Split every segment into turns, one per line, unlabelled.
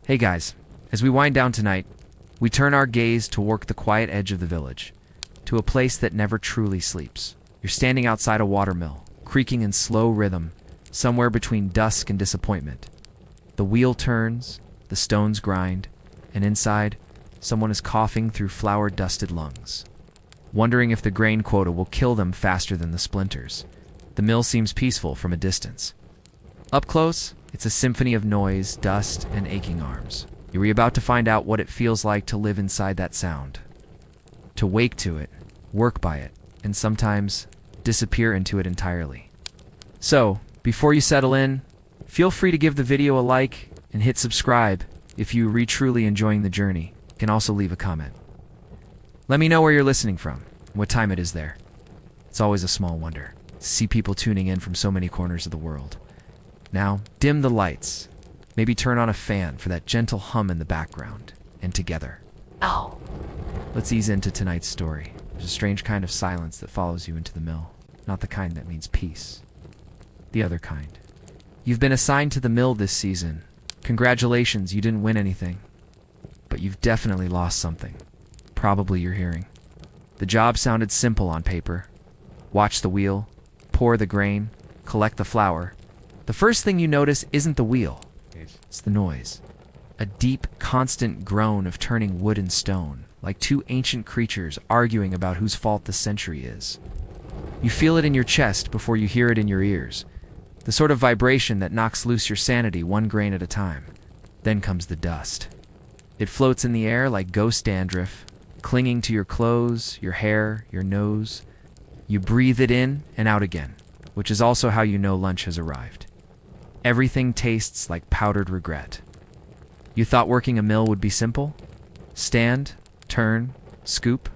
Hey guys, as we wind down tonight, we turn our gaze to work the quiet edge of the village, to a place that never truly sleeps. You're standing outside a watermill, creaking in slow rhythm, somewhere between dusk and disappointment. The wheel turns, the stones grind, and inside, someone is coughing through flour-dusted lungs, wondering if the grain quota will kill them faster than the splinters. The mill seems peaceful from a distance. Up close, it's a symphony of noise, dust, and aching arms. You're about to find out what it feels like to live inside that sound. To wake to it, work by it, and sometimes disappear into it entirely. So, before you settle in, feel free to give the video a like and hit subscribe if you are truly enjoying the journey. You can also leave a comment. Let me know where you're listening from and what time it is there. It's always a small wonder to see people tuning in from so many corners of the world. Now, dim the lights. Maybe turn on a fan for that gentle hum in the background. And together, let's ease into tonight's story. There's a strange kind of silence that follows you into the mill. Not the kind that means peace. The other kind. You've been assigned to the mill this season. Congratulations, you didn't win anything. But you've definitely lost something. Probably your hearing. The job sounded simple on paper. Watch the wheel, pour the grain, collect the flour. The first thing you notice isn't the wheel. It's the noise. A deep, constant groan of turning wood and stone, like two ancient creatures arguing about whose fault the century is. You feel it in your chest before you hear it in your ears. The sort of vibration that knocks loose your sanity one grain at a time. Then comes the dust. It floats in the air like ghost dandruff, clinging to your clothes, your hair, your nose. You breathe it in and out again, which is also how you know lunch has arrived. Everything tastes like powdered regret. You thought working a mill would be simple? Stand, turn, scoop.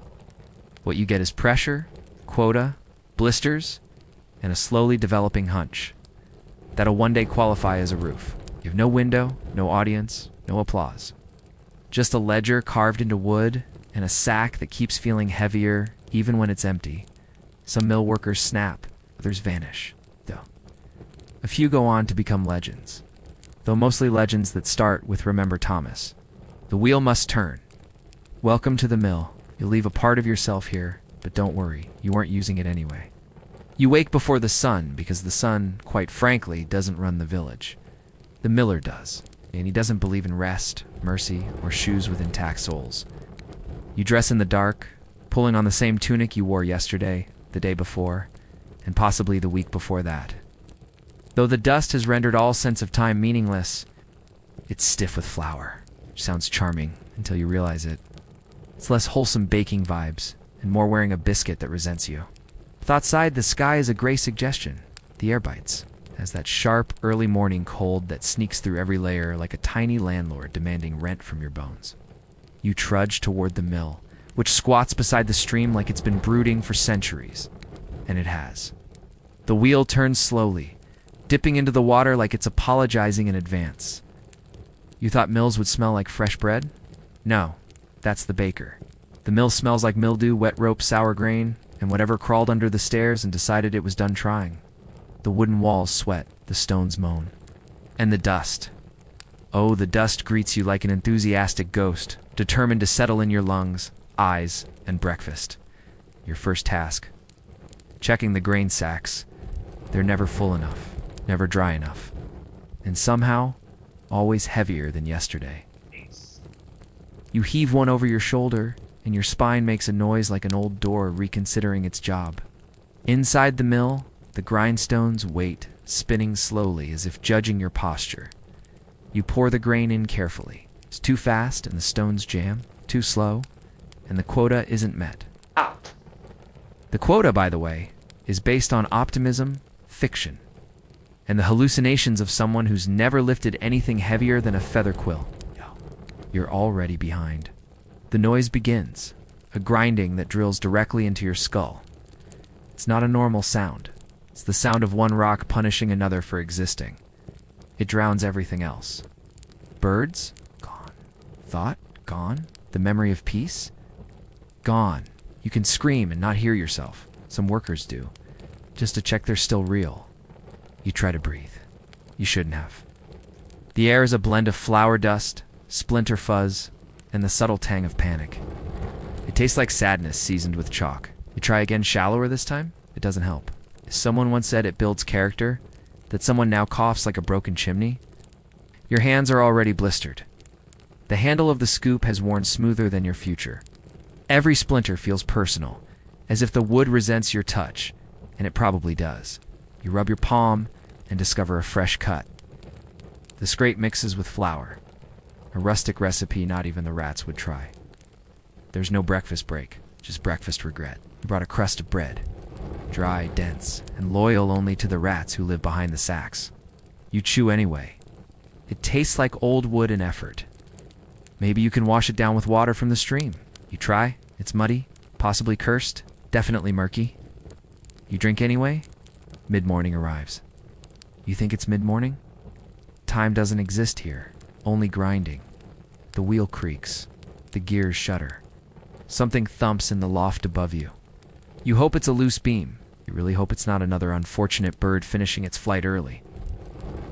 What you get is pressure, quota, blisters, and a slowly developing hunch that'll one day qualify as a roof. You have no window, no audience, no applause. Just a ledger carved into wood and a sack that keeps feeling heavier even when it's empty. Some mill workers snap, others vanish, though. A few go on to become legends, though mostly legends that start with Remember Thomas. The wheel must turn. Welcome to the mill. You'll leave a part of yourself here, but don't worry, you weren't using it anyway. You wake before the sun because the sun, quite frankly, doesn't run the village. The miller does, and he doesn't believe in rest, mercy, or shoes with intact soles. You dress in the dark, pulling on the same tunic you wore yesterday, the day before, and possibly the week before that. Though the dust has rendered all sense of time meaningless, it's stiff with flour, which sounds charming until you realize it. It's less wholesome baking vibes, and more wearing a biscuit that resents you. With outside, the sky is a gray suggestion. The air bites, as that sharp, early morning cold that sneaks through every layer like a tiny landlord demanding rent from your bones. You trudge toward the mill, which squats beside the stream like it's been brooding for centuries. And it has. The wheel turns slowly, dipping into the water like it's apologizing in advance. You thought mills would smell like fresh bread? No, that's the baker. The mill smells like mildew, wet rope, sour grain, and whatever crawled under the stairs and decided it was done trying. The wooden walls sweat, the stones moan. And the dust. Oh, the dust greets you like an enthusiastic ghost, determined to settle in your lungs, eyes, and breakfast. Your first task. Checking the grain sacks. They're never full enough. Never dry enough, and somehow, always heavier than yesterday. You heave one over your shoulder, and your spine makes a noise like an old door reconsidering its job. Inside the mill, the grindstones wait, spinning slowly as if judging your posture. You pour the grain in carefully. It's too fast and the stones jam, too slow, and the quota isn't met.
Out.
The quota, by the way, is based on optimism, fiction, and the hallucinations of someone who's never lifted anything heavier than a feather quill. You're already behind. The noise begins, a grinding that drills directly into your skull. It's not a normal sound. It's the sound of one rock punishing another for existing. It drowns everything else. Birds? Gone. Thought? Gone. The memory of peace? Gone. You can scream and not hear yourself. Some workers do, just to check they're still real. You try to breathe. You shouldn't have. The air is a blend of flour dust, splinter fuzz, and the subtle tang of panic. It tastes like sadness seasoned with chalk. You try again shallower this time? It doesn't help. Someone once said it builds character, that someone now coughs like a broken chimney. Your hands are already blistered. The handle of the scoop has worn smoother than your future. Every splinter feels personal, as if the wood resents your touch, and it probably does. You rub your palm and discover a fresh cut. The scrape mixes with flour, a rustic recipe not even the rats would try. There's no breakfast break, just breakfast regret. You brought a crust of bread, dry, dense, and loyal only to the rats who live behind the sacks. You chew anyway. It tastes like old wood and effort. Maybe you can wash it down with water from the stream. You try. It's muddy, possibly cursed, definitely murky. You drink anyway. Mid-morning arrives. You think it's mid-morning? Time doesn't exist here, only grinding. The wheel creaks. The gears shudder. Something thumps in the loft above you. You hope it's a loose beam. You really hope it's not another unfortunate bird finishing its flight early.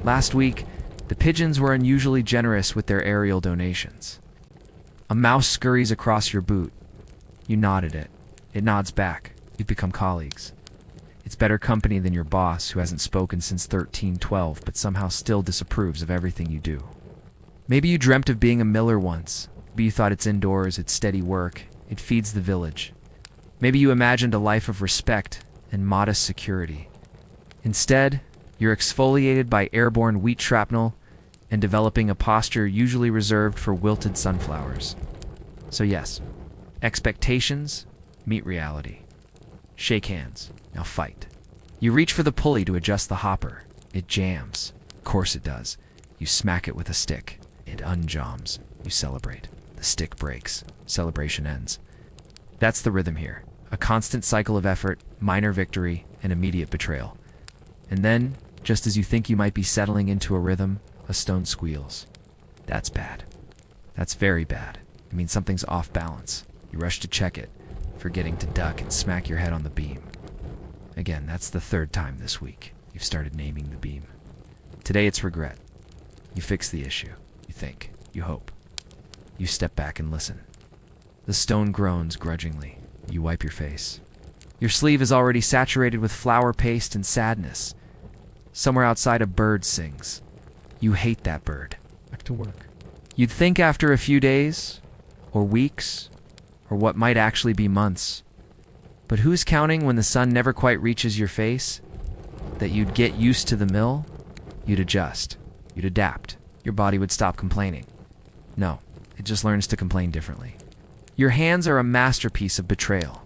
Last week, the pigeons were unusually generous with their aerial donations. A mouse scurries across your boot. You nod at it. It nods back. You've become colleagues. It's better company than your boss, who hasn't spoken since 1312, but somehow still disapproves of everything you do. Maybe you dreamt of being a miller once. Maybe you thought it's indoors, it's steady work, it feeds the village. Maybe you imagined a life of respect and modest security. Instead, you're exfoliated by airborne wheat shrapnel and developing a posture usually reserved for wilted sunflowers. So yes, expectations meet reality. Shake hands. Now fight. You reach for the pulley to adjust the hopper. It jams. Of course it does. You smack it with a stick. It unjams. You celebrate. The stick breaks. Celebration ends. That's the rhythm here. A constant cycle of effort, minor victory, and immediate betrayal. And then, just as you think you might be settling into a rhythm, a stone squeals. That's bad. That's very bad. It means something's off balance. You rush to check it, forgetting to duck and smack your head on the beam. Again, that's the third time this week you've started naming the beam. Today it's regret. You fix the issue. You think. You hope. You step back and listen. The stone groans grudgingly. You wipe your face. Your sleeve is already saturated with flour paste and sadness. Somewhere outside a bird sings. You hate that bird. Back to work. You'd think after a few days, or weeks, or what might actually be months. But who's counting when the sun never quite reaches your face? That you'd get used to the mill? You'd adjust. You'd adapt. Your body would stop complaining. No, it just learns to complain differently. Your hands are a masterpiece of betrayal.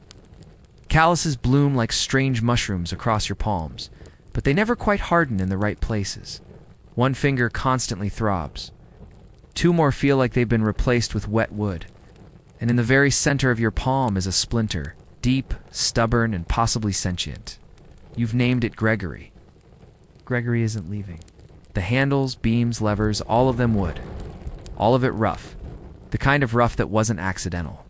Calluses bloom like strange mushrooms across your palms, but they never quite harden in the right places. One finger constantly throbs. Two more feel like they've been replaced with wet wood. And in the very center of your palm is a splinter, deep, stubborn, and possibly sentient. You've named it Gregory. Gregory isn't leaving. The handles, beams, levers, all of them wood. All of it rough. The kind of rough that wasn't accidental.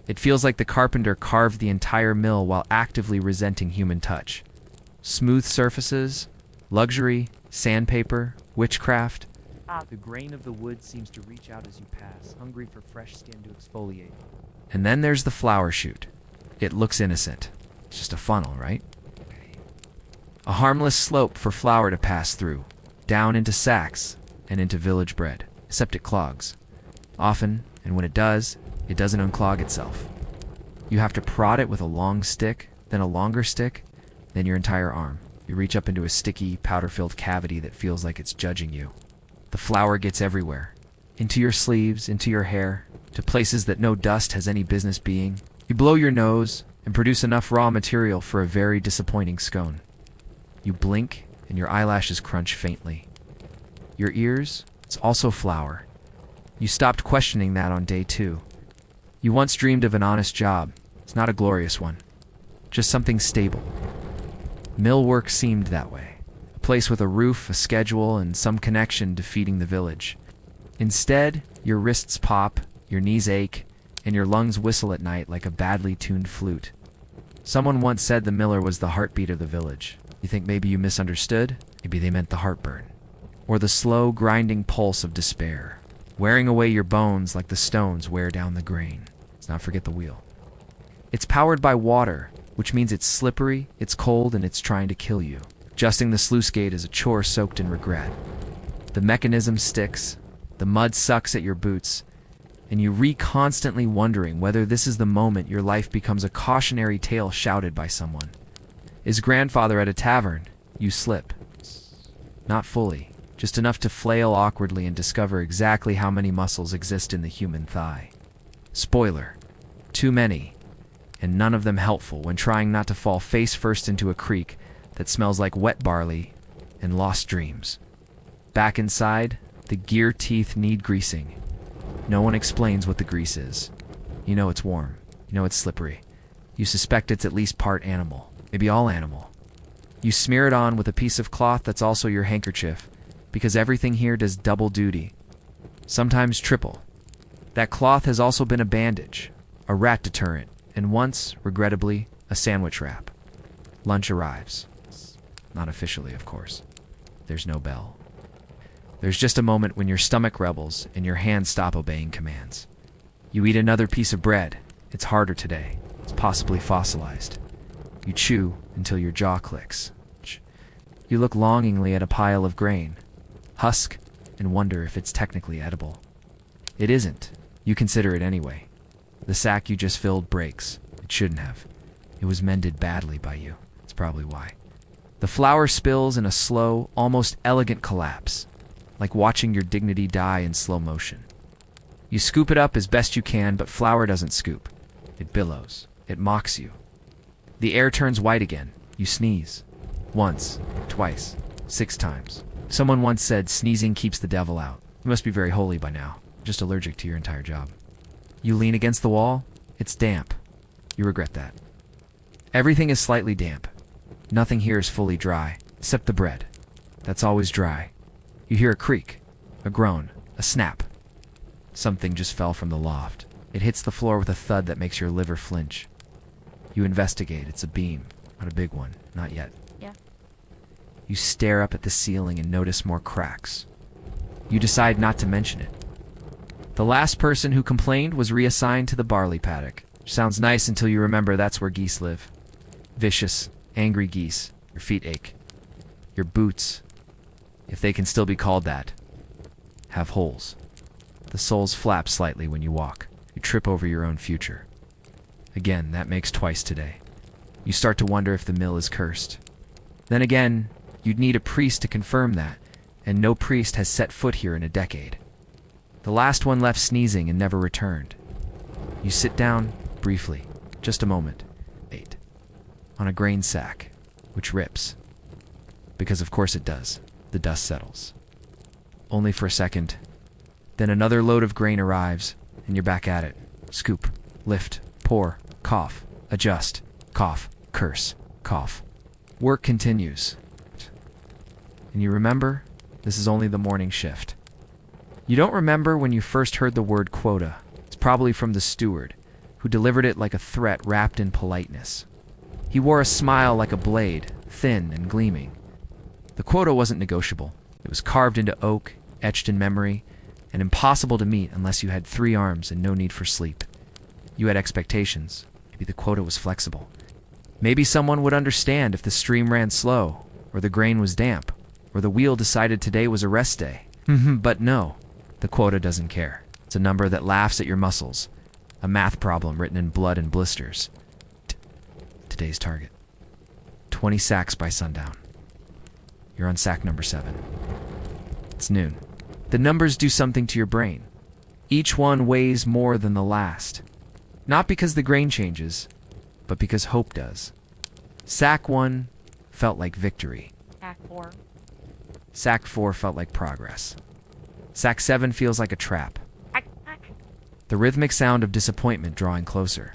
It feels like the carpenter carved the entire mill while actively resenting human touch. Smooth surfaces, luxury, sandpaper, witchcraft. The grain of the wood seems to reach out as you pass, hungry for fresh skin to exfoliate. And then there's the flower shoot. It looks innocent. It's just a funnel, right? A harmless slope for flour to pass through, down into sacks and into village bread, except it clogs. Often, and when it doesn't unclog itself. You have to prod it with a long stick, then a longer stick, then your entire arm. You reach up into a sticky, powder-filled cavity that feels like it's judging you. The flour gets everywhere. Into your sleeves, into your hair, to places that no dust has any business being. You blow your nose and produce enough raw material for a very disappointing scone. You blink and your eyelashes crunch faintly. Your ears, it's also flour. You stopped questioning that on day 2. You once dreamed of an honest job. It's not a glorious one. Just something stable. Mill work seemed that way. A place with a roof, a schedule, and some connection to feeding the village. Instead, your wrists pop, your knees ache, and your lungs whistle at night like a badly tuned flute. Someone once said the miller was the heartbeat of the village. You think maybe you misunderstood? Maybe they meant the heartburn. Or the slow, grinding pulse of despair. wearing away your bones like the stones wear down the grain. Let's not forget the wheel. It's powered by water, which means it's slippery, it's cold, and it's trying to kill you. Adjusting the sluice gate is a chore soaked in regret. The mechanism sticks, the mud sucks at your boots, and you constantly wondering whether this is the moment your life becomes a cautionary tale shouted by someone. Is grandfather at a tavern? You slip. Not fully, just enough to flail awkwardly and discover exactly how many muscles exist in the human thigh. Spoiler: too many, and none of them helpful when trying not to fall face first into a creek that smells like wet barley and lost dreams. Back inside, the gear teeth need greasing. No one explains what the grease is. You know it's warm. You know it's slippery. You suspect it's at least part animal, maybe all animal. You smear it on with a piece of cloth that's also your handkerchief, because everything here does double duty, sometimes triple. That cloth has also been a bandage, a rat deterrent, and once, regrettably, a sandwich wrap. Lunch arrives. Not officially, of course. There's no bell. There's just a moment when your stomach rebels and your hands stop obeying commands. You eat another piece of bread. It's harder today. It's possibly fossilized. You chew until your jaw clicks. You look longingly at a pile of grain, husk, and wonder if it's technically edible. It isn't. You consider it anyway. The sack you just filled breaks. It shouldn't have. It was mended badly by you. That's probably why. The flour spills in a slow, almost elegant collapse, like watching your dignity die in slow motion. You scoop it up as best you can, but flour doesn't scoop. It billows. It mocks you. The air turns white again. You sneeze. Once, twice, 6 times. Someone once said sneezing keeps the devil out. You must be very holy by now, just allergic to your entire job. You lean against the wall. It's damp. You regret that. Everything is slightly damp. Nothing here is fully dry, except the bread. That's always dry. You hear a creak, a groan, a snap. Something just fell from the loft. It hits the floor with a thud that makes your liver flinch. You investigate. It's a beam, not a big one, not yet.
Yeah.
You stare up at the ceiling and notice more cracks. You decide not to mention it. The last person who complained was reassigned to the barley paddock. Sounds nice until you remember that's where geese live. Vicious, angry geese. Your feet ache. Your boots, if they can still be called that, have holes. The soles flap slightly when you walk. You trip over your own future. Again, that makes twice today. You start to wonder if the mill is cursed. Then again, you'd need a priest to confirm that, and no priest has set foot here in a decade. The last one left sneezing and never returned. You sit down, briefly, just a moment, on a grain sack, which rips. Because of course it does. The dust settles. Only for a second. Then another load of grain arrives, and you're back at it. Scoop, lift, pour, cough, adjust, cough, curse, cough. Work continues. And you remember, this is only the morning shift. You don't remember when you first heard the word quota. It's probably from the steward, who delivered it like a threat wrapped in politeness. He wore a smile like a blade, thin and gleaming. The quota wasn't negotiable. It was carved into oak, etched in memory, and impossible to meet unless you had 3 arms and no need for sleep. You had expectations. Maybe the quota was flexible. Maybe someone would understand if the stream ran slow, or the grain was damp, or the wheel decided today was a rest day. But no, the quota doesn't care. It's a number that laughs at your muscles, a math problem written in blood and blisters. Today's target. 20 sacks by sundown. You're on sack number 7. It's noon. The numbers do something to your brain. Each one weighs more than the last. Not because the grain changes, but because hope does. Sack 1 felt like victory.
Sack 4.
Sack 4 felt like progress. Sack 7 feels like a trap. The rhythmic sound of disappointment drawing closer.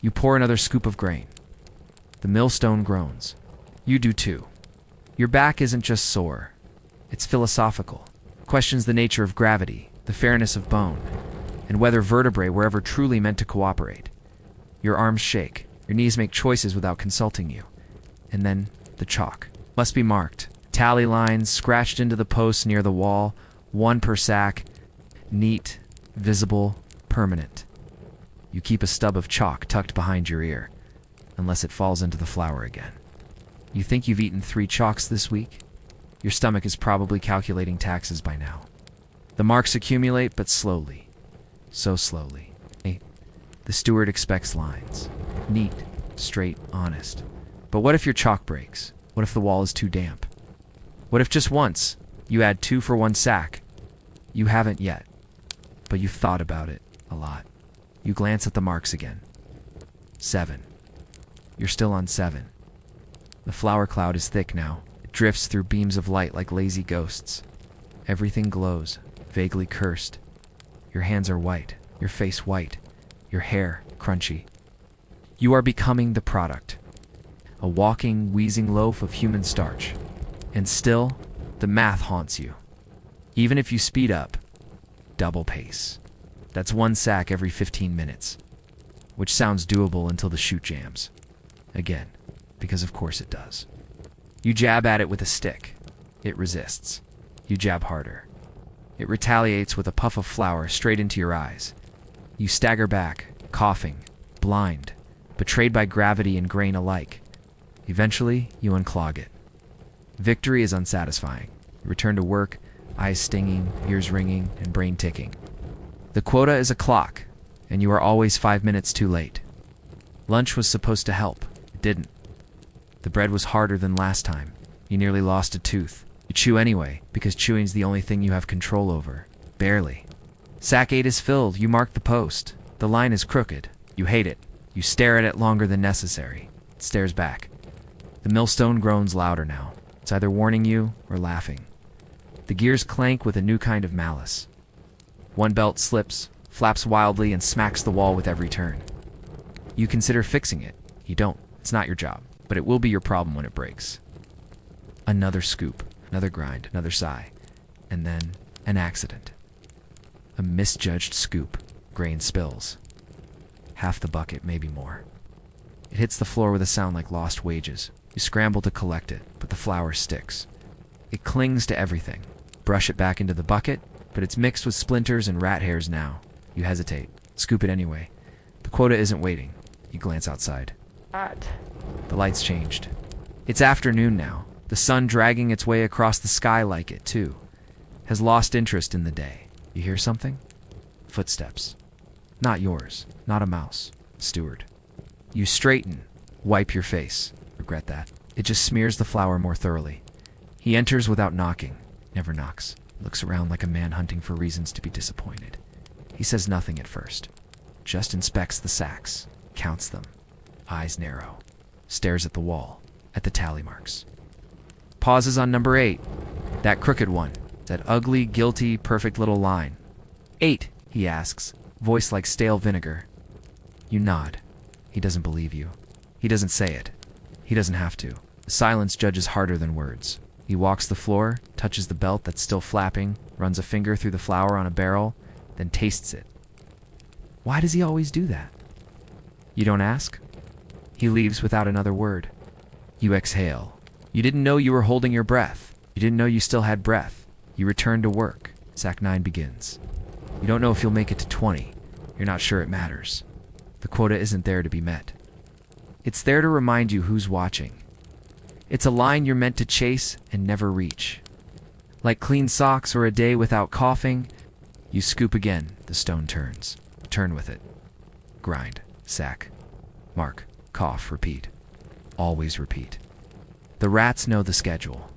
You pour another scoop of grain. The millstone groans. You do too. Your back isn't just sore. It's philosophical. Questions the nature of gravity, the fairness of bone, and whether vertebrae were ever truly meant to cooperate. Your arms shake. Your knees make choices without consulting you. And then, the chalk. Must be marked. Tally lines scratched into the posts near the wall, 1 per sack. Neat, visible, permanent. You keep a stub of chalk tucked behind your ear, unless it falls into the flour again. You think you've eaten 3 chalks this week? Your stomach is probably calculating taxes by now. The marks accumulate, but slowly. So slowly. The steward expects lines. Neat, straight, honest. But what if your chalk breaks? What if the wall is too damp? What if just once you add 2 for 1 sack? You haven't yet, but you've thought about it a lot. You glance at the marks again. 7. You're still on 7. The flour cloud is thick now. It drifts through beams of light like lazy ghosts. Everything glows, vaguely cursed. Your hands are white, your face white, your hair crunchy. You are becoming the product. A walking, wheezing loaf of human starch. And still, the math haunts you. Even if you speed up, double pace. That's 1 sack every 15 minutes. Which sounds doable until the chute jams. Again, because of course it does. You jab at it with a stick. It resists. You jab harder. It retaliates with a puff of flour straight into your eyes. You stagger back, coughing, blind, betrayed by gravity and grain alike. Eventually, you unclog it. Victory is unsatisfying. You return to work, eyes stinging, ears ringing, and brain ticking. The quota is a clock, and you are always 5 minutes too late. Lunch was supposed to help. It didn't. The bread was harder than last time. You nearly lost a tooth. You chew anyway, because chewing's the only thing you have control over. Barely. Sack 8 is filled. You mark the post. The line is crooked. You hate it. You stare at it longer than necessary. It stares back. The millstone groans louder now. It's either warning you or laughing. The gears clank with a new kind of malice. One belt slips, flaps wildly, and smacks the wall with every turn. You consider fixing it. You don't. It's not your job, but it will be your problem when it breaks. Another scoop, another grind, another sigh, and then an accident. A misjudged scoop. Grain spills. Half the bucket, maybe more. It hits the floor with a sound like lost wages. You scramble to collect it, but the flour sticks. It clings to everything. Brush it back into the bucket, but it's mixed with splinters and rat hairs now. You hesitate. Scoop it anyway. The quota isn't waiting. You glance outside. The lights changed. It's afternoon now. The sun, dragging its way across the sky like it, too, has lost interest in the day. You hear something? Footsteps. Not yours. Not a mouse. Steward. You straighten. Wipe your face. Regret that. It just smears the flour more thoroughly. He enters without knocking. Never knocks. Looks around like a man hunting for reasons to be disappointed. He says nothing at first. Just inspects the sacks. Counts them. Eyes narrow. Stares at the wall. At the tally marks. Pauses on number 8. That crooked one. That ugly, guilty, perfect little line. 8, he asks, voice like stale vinegar. You nod. He doesn't believe you. He doesn't say it. He doesn't have to. Silence judges harder than words. He walks the floor, touches the belt that's still flapping, runs a finger through the flour on a barrel, then tastes it. Why does he always do that? You don't ask? He leaves without another word. You exhale. You didn't know you were holding your breath. You didn't know you still had breath. You return to work. Sack 9 begins. You don't know if you'll make it to 20. You're not sure it matters. The quota isn't there to be met. It's there to remind you who's watching. It's a line you're meant to chase and never reach. Like clean socks or a day without coughing, you scoop again. The stone turns. Turn with it. Grind. Sack. Mark. Cough. Repeat. Always repeat. The rats know the schedule.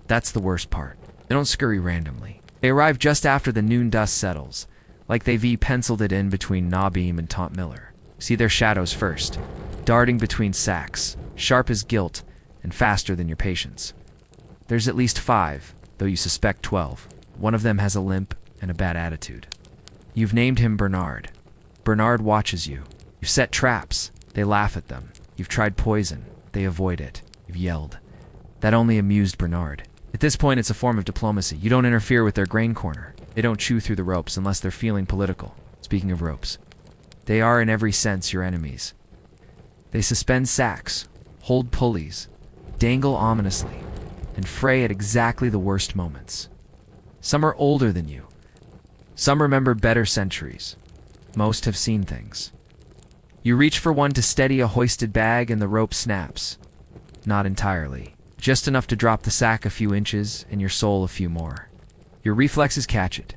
That's the worst part. They don't scurry randomly. They arrive just after the noon dust settles, like they've penciled it in between Gnawbeam and Taunt Miller. See their shadows first, darting between sacks, sharp as guilt and faster than your patience. There's at least 5, though you suspect 12. One of them has a limp and a bad attitude. You've named him Bernard. Bernard watches you. You've set traps. They laugh at them. You've tried poison. They avoid it. You've yelled. That only amused Bernard. At this point, it's a form of diplomacy. You don't interfere with their grain corner. They don't chew through the ropes unless they're feeling political. Speaking of ropes, they are in every sense your enemies. They suspend sacks, hold pulleys, dangle ominously, and fray at exactly the worst moments. Some are older than you. Some remember better centuries. Most have seen things. You reach for one to steady a hoisted bag and the rope snaps. Not entirely. Just enough to drop the sack a few inches and your soul a few more. Your reflexes catch it.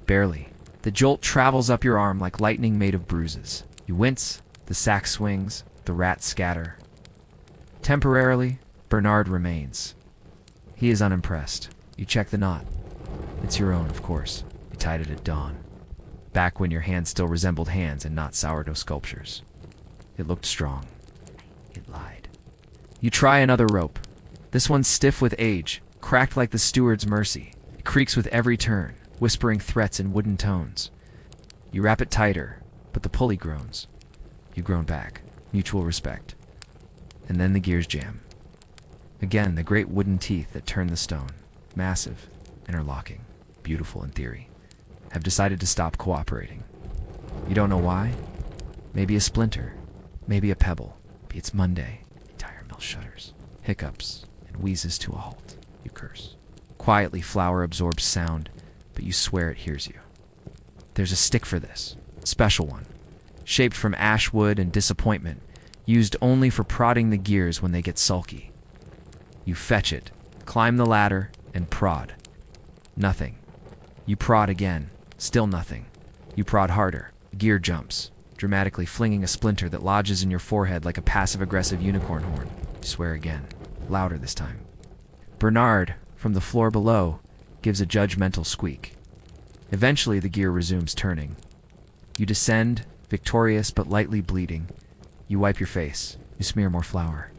Barely. The jolt travels up your arm like lightning made of bruises. You wince, the sack swings, the rats scatter. Temporarily, Bernard remains. He is unimpressed. You check the knot. It's your own, of course. You tied it at dawn. Back when your hands still resembled hands and not sourdough sculptures. It looked strong. It lied. You try another rope. This one's stiff with age, cracked like the steward's mercy. It creaks with every turn, whispering threats in wooden tones. You wrap it tighter, but the pulley groans. You groan back. Mutual respect. And then the gears jam. Again, the great wooden teeth that turn the stone, massive, interlocking, beautiful in theory, have decided to stop cooperating. You don't know why? Maybe a splinter, maybe a pebble, maybe it's Monday. The entire mill shudders, hiccups, and wheezes to a halt. You curse. Quietly, flour absorbs sound, but you swear it hears you. There's a stick for this, a special one, shaped from ash wood and disappointment, used only for prodding the gears when they get sulky. You fetch it, climb the ladder, and prod. Nothing. You prod again. Still nothing. You prod harder. Gear jumps, dramatically flinging a splinter that lodges in your forehead like a passive-aggressive unicorn horn. You swear again, louder this time. Bernard, from the floor below, gives a judgmental squeak. Eventually, the gear resumes turning. You descend, victorious but lightly bleeding. You wipe your face. You smear more flour.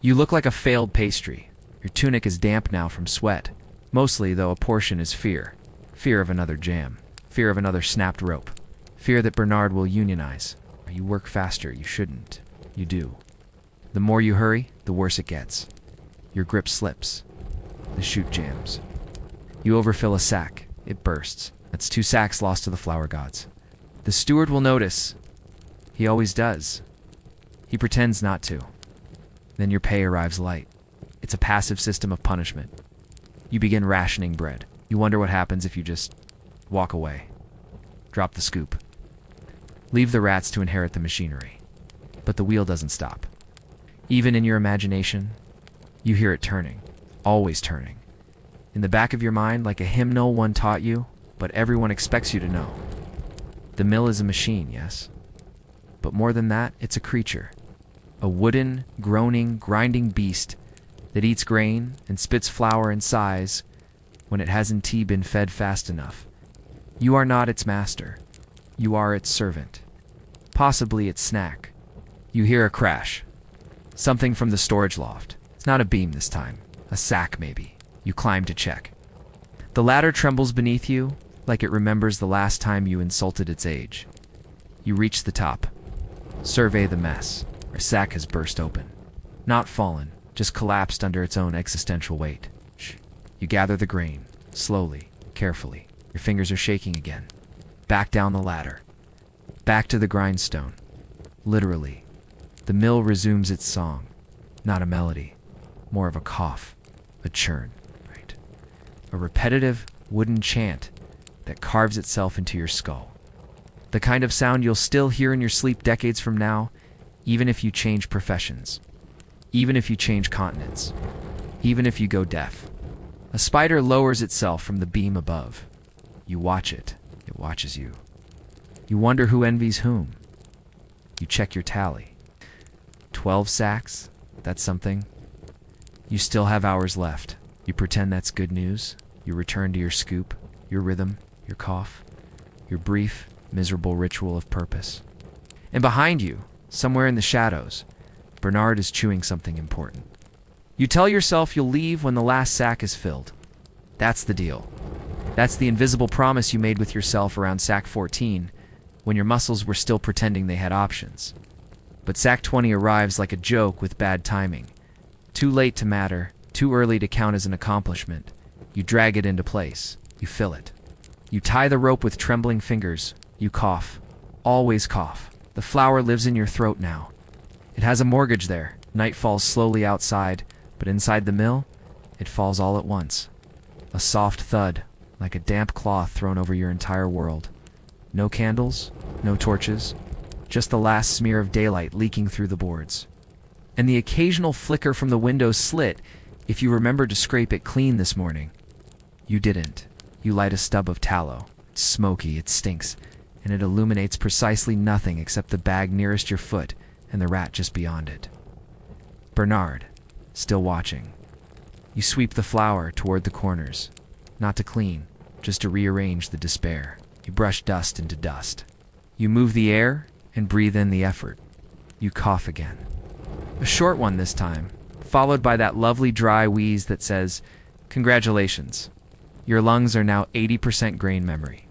You look like a failed pastry. Your tunic is damp now from sweat. Mostly, though, a portion is fear. Fear of another jam. Fear of another snapped rope. Fear that Bernard will unionize. You work faster. You shouldn't. You do. The more you hurry, the worse it gets. Your grip slips. The chute jams. You overfill a sack. It bursts. That's 2 sacks lost to the flour gods. The steward will notice. He always does. He pretends not to. Then your pay arrives light. It's a passive system of punishment. You begin rationing bread. You wonder what happens if you just walk away. Drop the scoop. Leave the rats to inherit the machinery. But the wheel doesn't stop. Even in your imagination, you hear it turning. Always turning. In the back of your mind, like a hymn no one taught you, but everyone expects you to know. The mill is a machine, yes. But more than that, it's a creature. A wooden, groaning, grinding beast that eats grain and spits flour and sighs when it hasn't been fed fast enough. You are not its master. You are its servant. Possibly its snack. You hear a crash. Something from the storage loft. It's not a beam this time. A sack, maybe. You climb to check. The ladder trembles beneath you, like it remembers the last time you insulted its age. You reach the top. Survey the mess. Your sack has burst open. Not fallen, just collapsed under its own existential weight. Shh. You gather the grain, slowly, carefully. Your fingers are shaking again. Back down the ladder. Back to the grindstone. Literally. The mill resumes its song. Not a melody. More of a cough. A churn. Right. A repetitive, wooden chant that carves itself into your skull. The kind of sound you'll still hear in your sleep decades from now, even if you change professions. Even if you change continents. Even if you go deaf. A spider lowers itself from the beam above. You watch it. It watches you. You wonder who envies whom. You check your tally. 12 sacks? That's something. You still have hours left. You pretend that's good news. You return to your scoop, your rhythm, your cough, your brief, miserable ritual of purpose. And behind you, somewhere in the shadows, Bernard is chewing something important. You tell yourself you'll leave when the last sack is filled. That's the deal. That's the invisible promise you made with yourself around sack 14, when your muscles were still pretending they had options. But sack 20 arrives like a joke with bad timing. Too late to matter, too early to count as an accomplishment. You drag it into place. You fill it. You tie the rope with trembling fingers. You cough. Always cough. The flour lives in your throat now. It has a mortgage there. Night falls slowly outside, but inside the mill, it falls all at once. A soft thud, like a damp cloth thrown over your entire world. No candles, no torches, just the last smear of daylight leaking through the boards. And the occasional flicker from the window's slit if you remembered to scrape it clean this morning. You didn't. You light a stub of tallow. It's smoky, it stinks, and it illuminates precisely nothing except the bag nearest your foot and the rat just beyond it. Bernard, still watching. You sweep the flour toward the corners, not to clean, just to rearrange the despair. You brush dust into dust. You move the air and breathe in the effort. You cough again. A short one this time, followed by that lovely dry wheeze that says, "Congratulations. Your lungs are now 80% grain memory."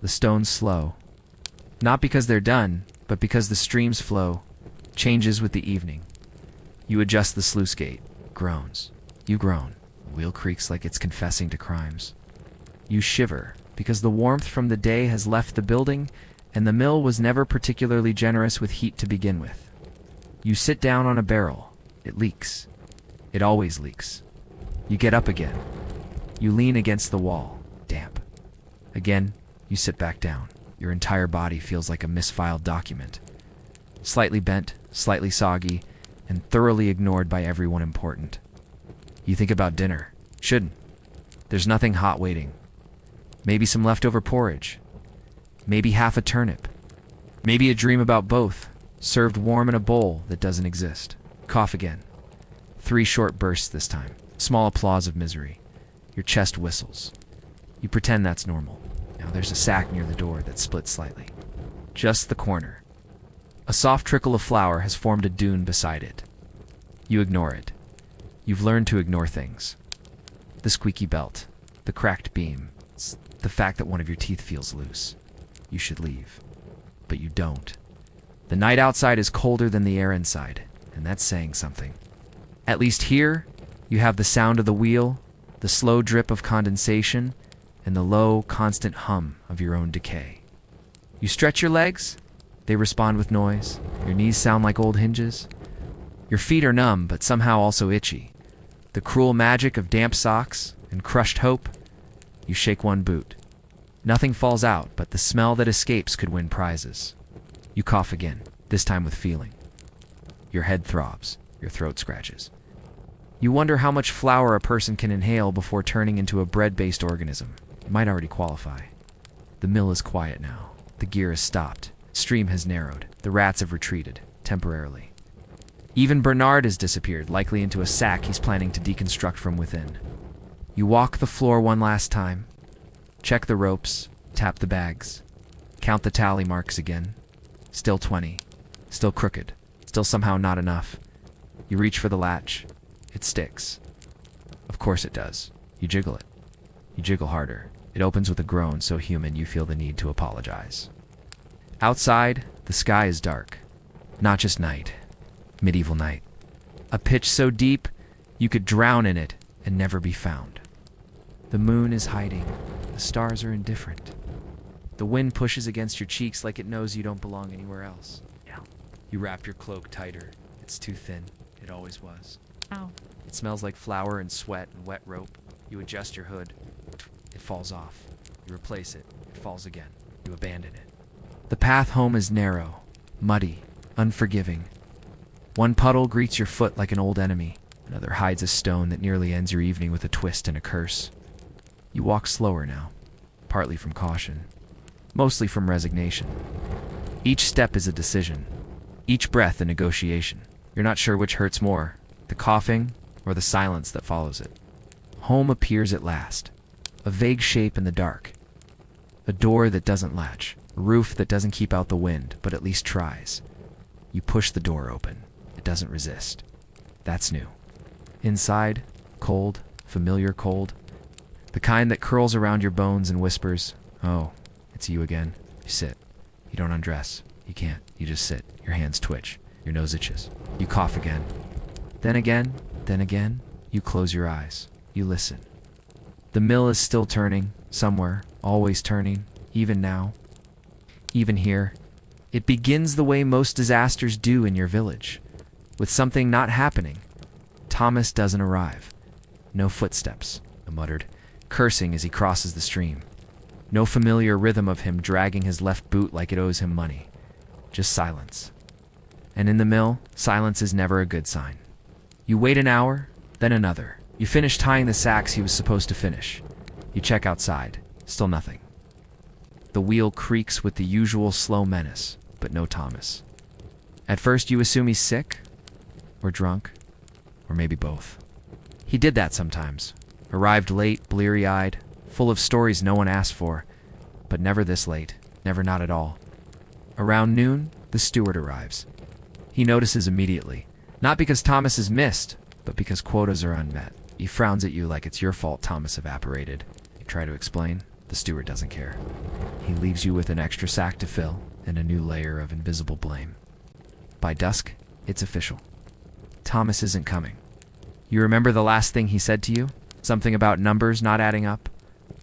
The stones slow. Not because they're done, but because the stream's flow changes with the evening. You adjust the sluice gate. Groans. You groan. The wheel creaks like it's confessing to crimes. You shiver, because the warmth from the day has left the building, and the mill was never particularly generous with heat to begin with. You sit down on a barrel. It leaks. It always leaks. You get up again. You lean against the wall. Damp. Again, you sit back down. Your entire body feels like a misfiled document. Slightly bent, slightly soggy, and thoroughly ignored by everyone important. You think about dinner. Shouldn't. There's nothing hot waiting. Maybe some leftover porridge. Maybe half a turnip. Maybe a dream about both, served warm in a bowl that doesn't exist. Cough again. 3 short bursts this time. Small applause of misery. Your chest whistles. You pretend that's normal. Now there's a sack near the door that splits slightly. Just the corner. A soft trickle of flour has formed a dune beside it. You ignore it. You've learned to ignore things. The squeaky belt. The cracked beam. The fact that one of your teeth feels loose. You should leave. But you don't. The night outside is colder than the air inside, and that's saying something. At least here, you have the sound of the wheel, the slow drip of condensation, and the low, constant hum of your own decay. You stretch your legs, they respond with noise. Your knees sound like old hinges. Your feet are numb, but somehow also itchy. The cruel magic of damp socks and crushed hope. You shake one boot. Nothing falls out, but the smell that escapes could win prizes. You cough again, this time with feeling. Your head throbs, your throat scratches. You wonder how much flour a person can inhale before turning into a bread-based organism. It might already qualify. The mill is quiet now. The gear has stopped. Stream has narrowed. The rats have retreated, temporarily. Even Bernard has disappeared, likely into a sack he's planning to deconstruct from within. You walk the floor one last time. Check the ropes, tap the bags. Count the tally marks again. Still 20. Still crooked. Still somehow not enough. You reach for the latch. It sticks. Of course it does. You jiggle it. You jiggle harder. It opens with a groan so human you feel the need to apologize. Outside, the sky is dark. Not just night. Medieval night. A pitch so deep, you could drown in it and never be found. The moon is hiding. The stars are indifferent. The wind pushes against your cheeks like it knows you don't belong anywhere else. You wrap your cloak tighter. It's too thin. It always was.
Ow.
It smells like flour and sweat and wet rope. You adjust your hood. It falls off. You replace it. It falls again. You abandon it. The path home is narrow, muddy, unforgiving. One puddle greets your foot like an old enemy. Another hides a stone that nearly ends your evening with a twist and a curse. You walk slower now, partly from caution, mostly from resignation. Each step is a decision, each breath a negotiation. You're not sure which hurts more, the coughing or the silence that follows it. Home appears at last, a vague shape in the dark. A door that doesn't latch, a roof that doesn't keep out the wind, but at least tries. You push the door open. It doesn't resist. That's new. Inside, cold, familiar cold. The kind that curls around your bones and whispers, "Oh, it's you again." You sit. You don't undress. You can't. You just sit. Your hands twitch. Your nose itches. You cough again. Then again, you close your eyes. You listen. The mill is still turning, somewhere, always turning, even now. Even here. It begins the way most disasters do in your village, with something not happening. Thomas doesn't arrive. No footsteps, I muttered. cursing as he crosses the stream. No familiar rhythm of him dragging his left boot like it owes him money. Just silence. And in the mill, silence is never a good sign. You wait an hour, then another. You finish tying the sacks he was supposed to finish. You check outside. Still nothing. The wheel creaks with the usual slow menace, but no Thomas. At first you assume he's sick, or drunk, or maybe both. He did that sometimes. Arrived late, bleary-eyed, full of stories no one asked for, but never this late, never not at all. Around noon, the steward arrives. He notices immediately, not because Thomas is missed, but because quotas are unmet. He frowns at you like it's your fault Thomas evaporated. You try to explain, the steward doesn't care. He leaves you with an extra sack to fill and a new layer of invisible blame. By dusk, it's official. Thomas isn't coming. You remember the last thing he said to you? Something about numbers not adding up?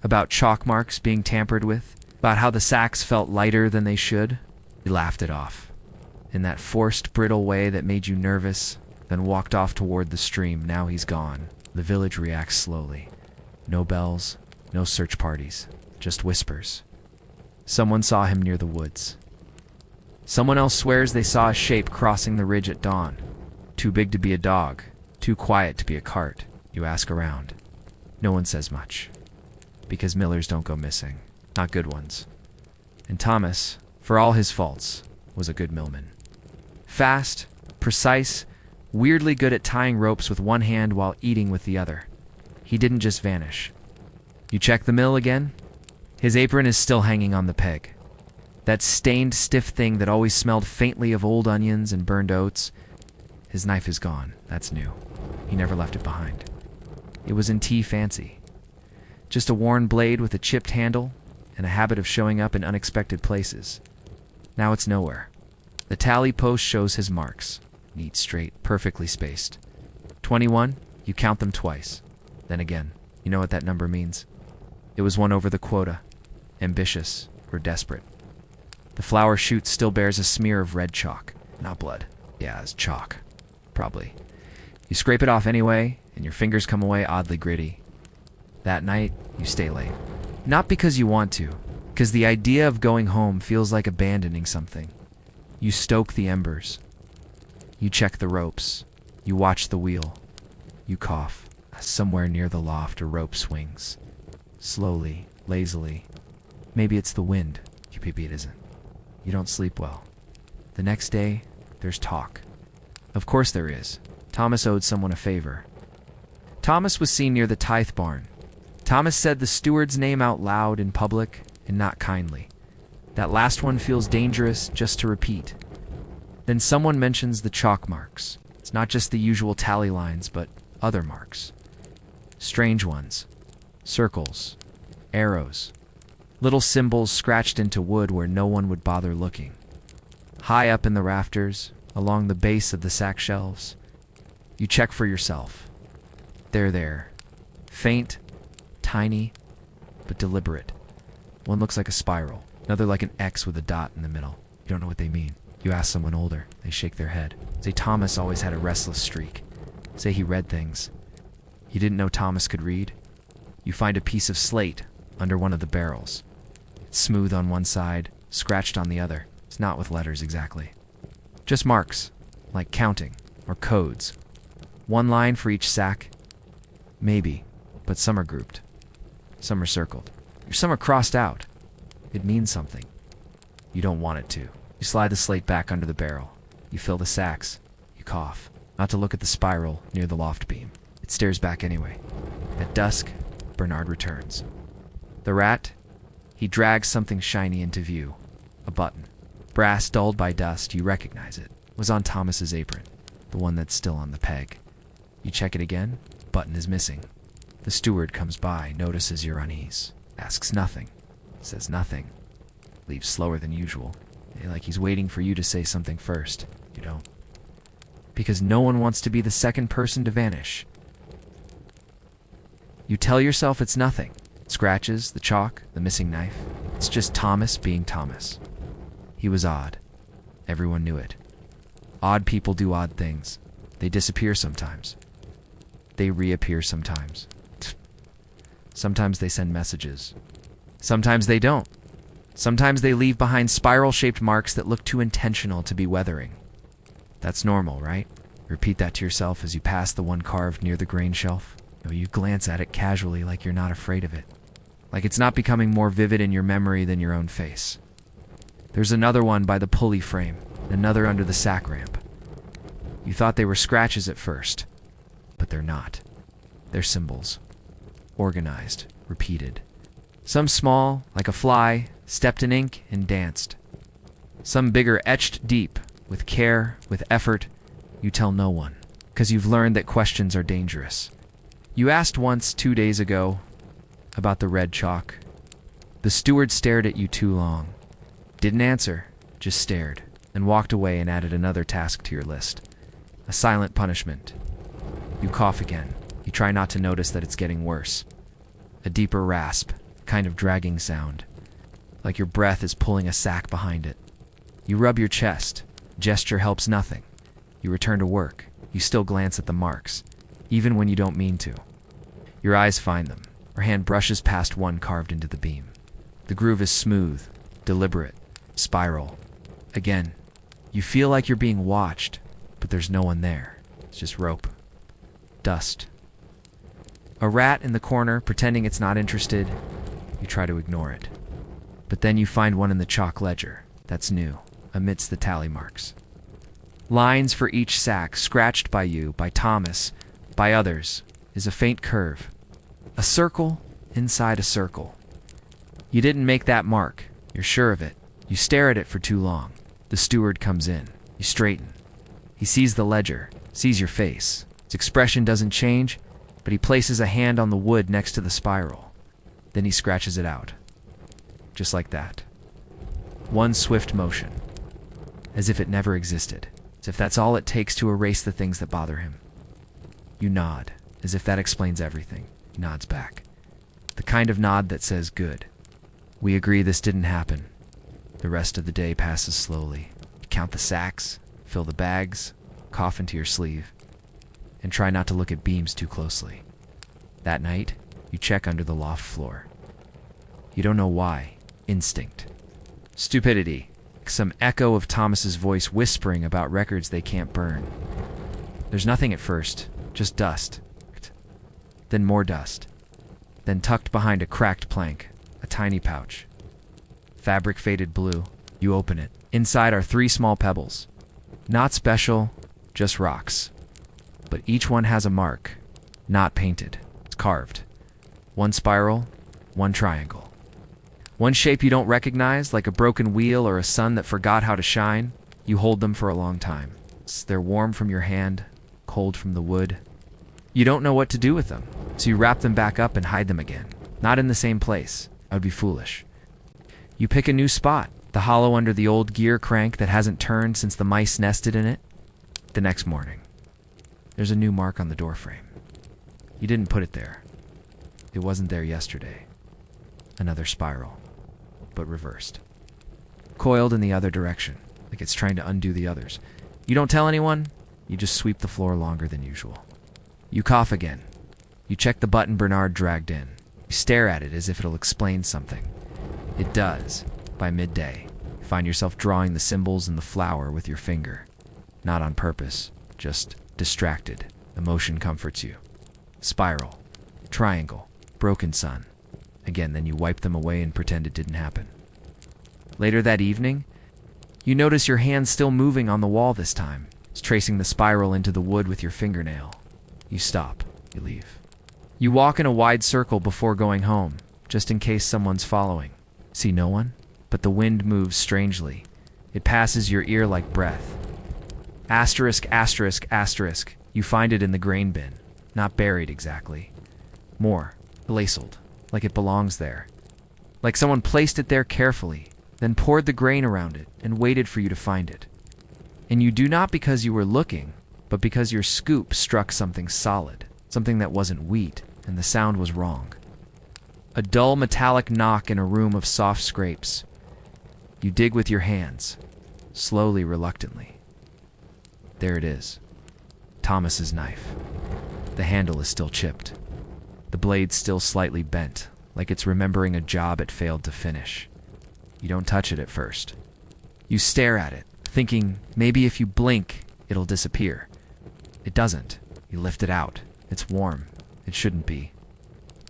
About chalk marks being tampered with? About how the sacks felt lighter than they should? You laughed it off. In that forced, brittle way that made you nervous, then walked off toward the stream. Now he's gone. The village reacts slowly. No bells, no search parties, just whispers. Someone saw him near the woods. Someone else swears they saw a shape crossing the ridge at dawn. Too big to be a dog, too quiet to be a cart. You ask around. No one says much. Because millers don't go missing. Not good ones. And Thomas, for all his faults, was a good millman. Fast, precise, weirdly good at tying ropes with one hand while eating with the other. He didn't just vanish. You check the mill again? His apron is still hanging on the peg. That stained, stiff thing that always smelled faintly of old onions and burned oats. His knife is gone. That's new. He never left it behind. It was in tea fancy. Just a worn blade with a chipped handle and a habit of showing up in unexpected places. Now it's nowhere. The tally post shows his marks. Neat, straight, perfectly spaced. 21, you count them twice. Then again. You know what that number means? It was one over the quota. Ambitious or desperate. The flower shoot still bears a smear of red chalk. Not blood. Yeah, it's chalk. Probably. You scrape it off anyway, and your fingers come away oddly gritty. That night, you stay late. Not because you want to, because the idea of going home feels like abandoning something. You stoke the embers. You check the ropes. You watch the wheel. You cough. Somewhere near the loft, a rope swings. Slowly, lazily. Maybe it's the wind. Maybe it isn't. You don't sleep well. The next day, there's talk. Of course there is. Thomas owed someone a favor. Thomas was seen near the tithe barn. Thomas said the steward's name out loud in public and not kindly. That last one feels dangerous just to repeat. Then someone mentions the chalk marks. It's not just the usual tally lines, but other marks. Strange ones. Circles. Arrows. Little symbols scratched into wood where no one would bother looking. High up in the rafters, along the base of the sack shelves. You check for yourself. They're there. Faint, tiny, but deliberate. One looks like a spiral, another like an X with a dot in the middle. You don't know what they mean. You ask someone older. They shake their head. Say Thomas always had a restless streak. Say he read things. You didn't know Thomas could read? You find a piece of slate under one of the barrels. It's smooth on one side, scratched on the other. It's not with letters exactly. Just marks, like counting, or codes. One line for each sack. Maybe, but some are grouped. Some are circled. Or some are crossed out. It means something. You don't want it to. You slide the slate back under the barrel. You fill the sacks. You cough. Not to look at the spiral near the loft beam. It stares back anyway. At dusk, Bernard returns. The rat? He drags something shiny into view. A button. Brass dulled by dust, you recognize it. It was on Thomas's apron. The one that's still on the peg. You check it again. Button is missing. The steward comes by, notices your unease. Asks nothing. Says nothing. Leaves slower than usual. Like he's waiting for you to say something first. You don't. Because no one wants to be the second person to vanish. You tell yourself it's nothing. Scratches, the chalk, the missing knife. It's just Thomas being Thomas. He was odd. Everyone knew it. Odd people do odd things. They disappear sometimes. They reappear sometimes. Sometimes they send messages. Sometimes they don't. Sometimes they leave behind spiral-shaped marks that look too intentional to be weathering. That's normal, right? Repeat that to yourself as you pass the one carved near the grain shelf. You glance at it casually like you're not afraid of it. Like it's not becoming more vivid in your memory than your own face. There's another one by the pulley frame, and another under the sack ramp. You thought they were scratches at first, but they're not. They're symbols. Organized, repeated. Some small, like a fly, stepped in ink and danced. Some bigger, etched deep, with care, with effort. You tell no one, because you've learned that questions are dangerous. You asked once 2 days ago about the red chalk. The steward stared at you too long. Didn't answer, just stared, and walked away and added another task to your list. A silent punishment. You cough again. You try not to notice that it's getting worse. A deeper rasp, kind of dragging sound, like your breath is pulling a sack behind it. You rub your chest. Gesture helps nothing. You return to work. You still glance at the marks, even when you don't mean to. Your eyes find them. Your hand brushes past one carved into the beam. The groove is smooth, deliberate, spiral. Again, you feel like you're being watched, but there's no one there. It's just rope. Dust. A rat in the corner, pretending it's not interested. You try to ignore it. But then you find one in the chalk ledger. That's new, amidst the tally marks. Lines for each sack, scratched by you, by Thomas, by others, is a faint curve. A circle inside a circle. You didn't make that mark. You're sure of it. You stare at it for too long. The steward comes in. You straighten. He sees the ledger, sees your face. His expression doesn't change, but he places a hand on the wood next to the spiral. Then he scratches it out. Just like that. One swift motion. As if it never existed. As if that's all it takes to erase the things that bother him. You nod, as if that explains everything. He nods back. The kind of nod that says, good. We agree this didn't happen. The rest of the day passes slowly. You count the sacks, fill the bags, cough into your sleeve, and try not to look at beams too closely. That night, you check under the loft floor. You don't know why. Instinct. Stupidity. Some echo of Thomas's voice whispering about records they can't burn. There's nothing at first, just dust. Then more dust. Then tucked behind a cracked plank, a tiny pouch. Fabric faded blue. You open it. Inside are 3 small pebbles. Not special, just rocks. But each one has a mark. Not painted. It's carved. One spiral, one triangle. One shape you don't recognize, like a broken wheel or a sun that forgot how to shine. You hold them for a long time. They're warm from your hand, cold from the wood. You don't know what to do with them, so you wrap them back up and hide them again. Not in the same place. That would be foolish. You pick a new spot, the hollow under the old gear crank that hasn't turned since the mice nested in it. The next morning, there's a new mark on the doorframe. You didn't put it there. It wasn't there yesterday. Another spiral, but reversed. Coiled in the other direction, like it's trying to undo the others. You don't tell anyone, you just sweep the floor longer than usual. You cough again. You check the button Bernard dragged in. You stare at it as if it'll explain something. It does. By midday, you find yourself drawing the symbols in the flour with your finger. Not on purpose, just distracted. Emotion comforts you. Spiral. Triangle. Broken sun. Again, then you wipe them away and pretend it didn't happen. Later that evening, you notice your hand still moving on the wall this time. It's tracing the spiral into the wood with your fingernail. You stop. You leave. You walk in a wide circle before going home, just in case someone's following. See no one? But the wind moves strangely. It passes your ear like breath. Asterisk, asterisk, asterisk. You find it in the grain bin. Not buried exactly. More. Laceled. Like it belongs there. Like someone placed it there carefully, then poured the grain around it and waited for you to find it. And you do not because you were looking, but because your scoop struck something solid, something that wasn't wheat, and the sound was wrong. A dull metallic knock in a room of soft scrapes. You dig with your hands, slowly, reluctantly. There it is. Thomas's knife. The handle is still chipped. The blade's still slightly bent, like it's remembering a job it failed to finish. You don't touch it at first. You stare at it, thinking maybe if you blink, it'll disappear. It doesn't. You lift it out. It's warm. It shouldn't be.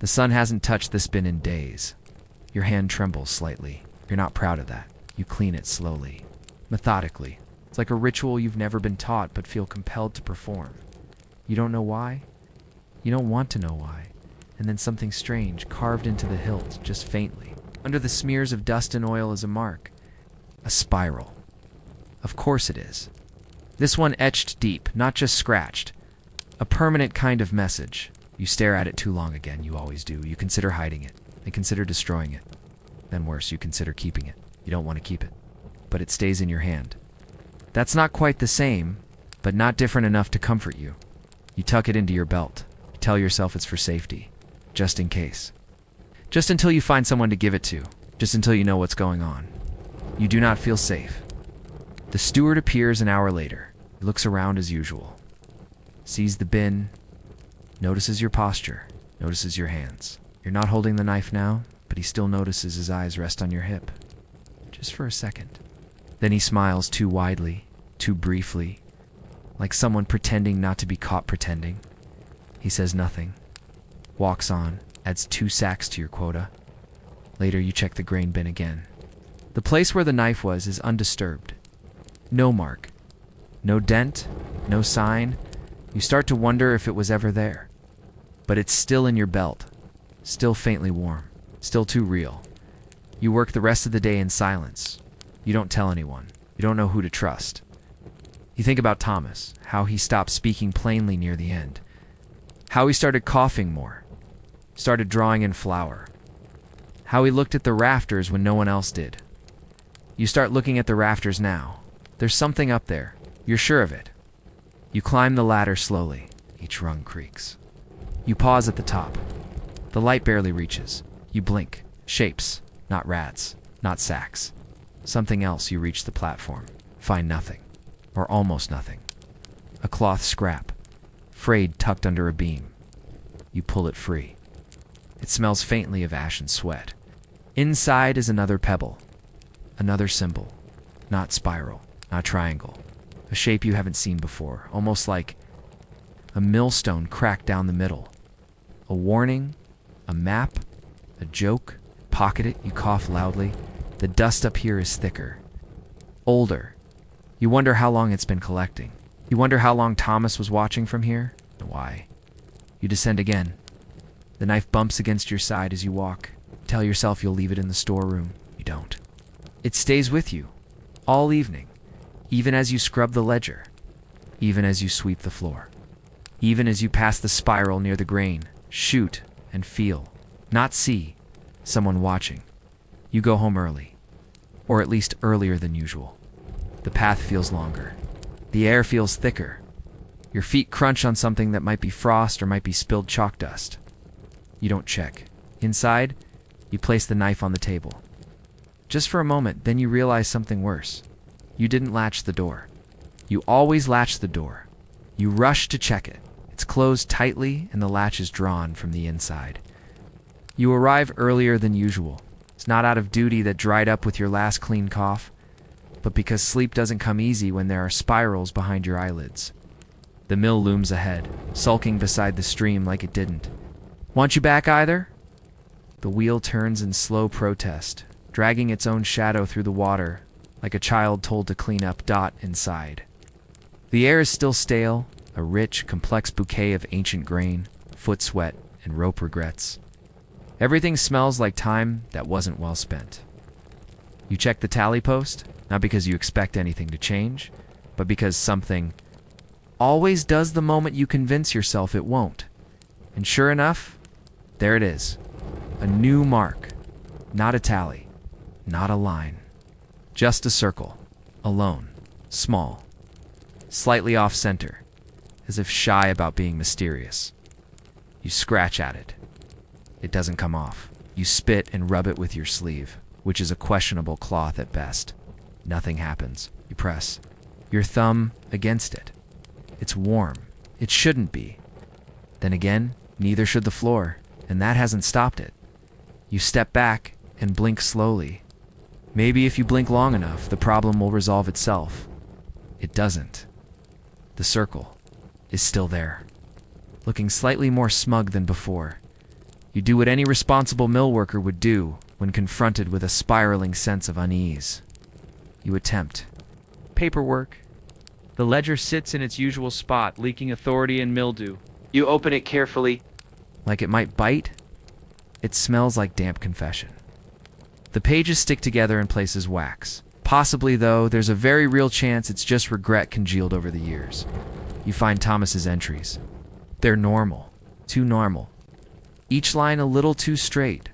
The sun hasn't touched this bin in days. Your hand trembles slightly. You're not proud of that. You clean it slowly, methodically. It's like a ritual you've never been taught but feel compelled to perform. You don't know why? You don't want to know why. And then something strange carved into the hilt, just faintly. Under the smears of dust and oil is a mark. A spiral. Of course it is. This one etched deep, not just scratched. A permanent kind of message. You stare at it too long again, you always do. You consider hiding it. Then consider destroying it. Then worse, you consider keeping it. You don't want to keep it. But it stays in your hand. That's not quite the same, but not different enough to comfort you. You tuck it into your belt. You tell yourself it's for safety. Just in case. Just until you find someone to give it to. Just until you know what's going on. You do not feel safe. The steward appears an hour later. He looks around as usual. Sees the bin. Notices your posture. Notices your hands. You're not holding the knife now, but he still notices his eyes rest on your hip. Just for a second. Then he smiles too widely, too briefly, like someone pretending not to be caught pretending. He says nothing. Walks on, adds 2 sacks to your quota. Later you check the grain bin again. The place where the knife was is undisturbed. No mark. No dent. No sign. You start to wonder if it was ever there. But it's still in your belt. Still faintly warm. Still too real. You work the rest of the day in silence. You don't tell anyone. You don't know who to trust. You think about Thomas, how he stopped speaking plainly near the end. How he started coughing more. Started drawing in flour. How he looked at the rafters when no one else did. You start looking at the rafters now. There's something up there. You're sure of it. You climb the ladder slowly. Each rung creaks. You pause at the top. The light barely reaches. You blink. Shapes, not rats, not sacks. Something else. You reach the platform. Find nothing. Or almost nothing. A cloth scrap. Frayed, tucked under a beam. You pull it free. It smells faintly of ash and sweat. Inside is another pebble. Another symbol. Not spiral. Not triangle. A shape you haven't seen before. Almost like a millstone cracked down the middle. A warning. A map. A joke. Pocket it. You cough loudly. The dust up here is thicker. Older. You wonder how long it's been collecting. You wonder how long Thomas was watching from here. And why. You descend again. The knife bumps against your side as you walk. Tell yourself you'll leave it in the storeroom. You don't. It stays with you. All evening. Even as you scrub the ledger. Even as you sweep the floor. Even as you pass the spiral near the grain. Shoot and feel. Not see. Someone watching. You go home early. Or at least earlier than usual. The path feels longer. The air feels thicker. Your feet crunch on something that might be frost or might be spilled chalk dust. You don't check. Inside, you place the knife on the table. Just for a moment, then you realize something worse. You didn't latch the door. You always latch the door. You rush to check it. It's closed tightly and the latch is drawn from the inside. You arrive earlier than usual. It's not out of duty that dried up with your last clean cough, but because sleep doesn't come easy when there are spirals behind your eyelids. The mill looms ahead, sulking beside the stream like it didn't. Want you back either? The wheel turns in slow protest, dragging its own shadow through the water, like a child told to clean up. Inside. The air is still stale, a rich, complex bouquet of ancient grain, foot sweat, and rope regrets. Everything smells like time that wasn't well spent. You check the tally post, not because you expect anything to change, but because something always does the moment you convince yourself it won't. And sure enough, there it is. A new mark. Not a tally. Not a line. Just a circle. Alone. Small. Slightly off-center. As if shy about being mysterious. You scratch at it. It doesn't come off. You spit and rub it with your sleeve, which is a questionable cloth at best. Nothing happens. You press your thumb against it. It's warm. It shouldn't be. Then again, neither should the floor. and that hasn't stopped it. You step back and blink slowly. Maybe if you blink long enough, the problem will resolve itself. It doesn't. The circle is still there, looking slightly more smug than before. You do what any responsible mill worker would do when confronted with a spiraling sense of unease. You attempt. Paperwork. The ledger sits in its usual spot, leaking authority and mildew. You open it carefully. Like it might bite? It smells like damp confession. The pages stick together in places wax. Possibly, though, there's a very real chance it's just regret congealed over the years. You find Thomas's entries. They're normal. Too normal. Each line a little too straight,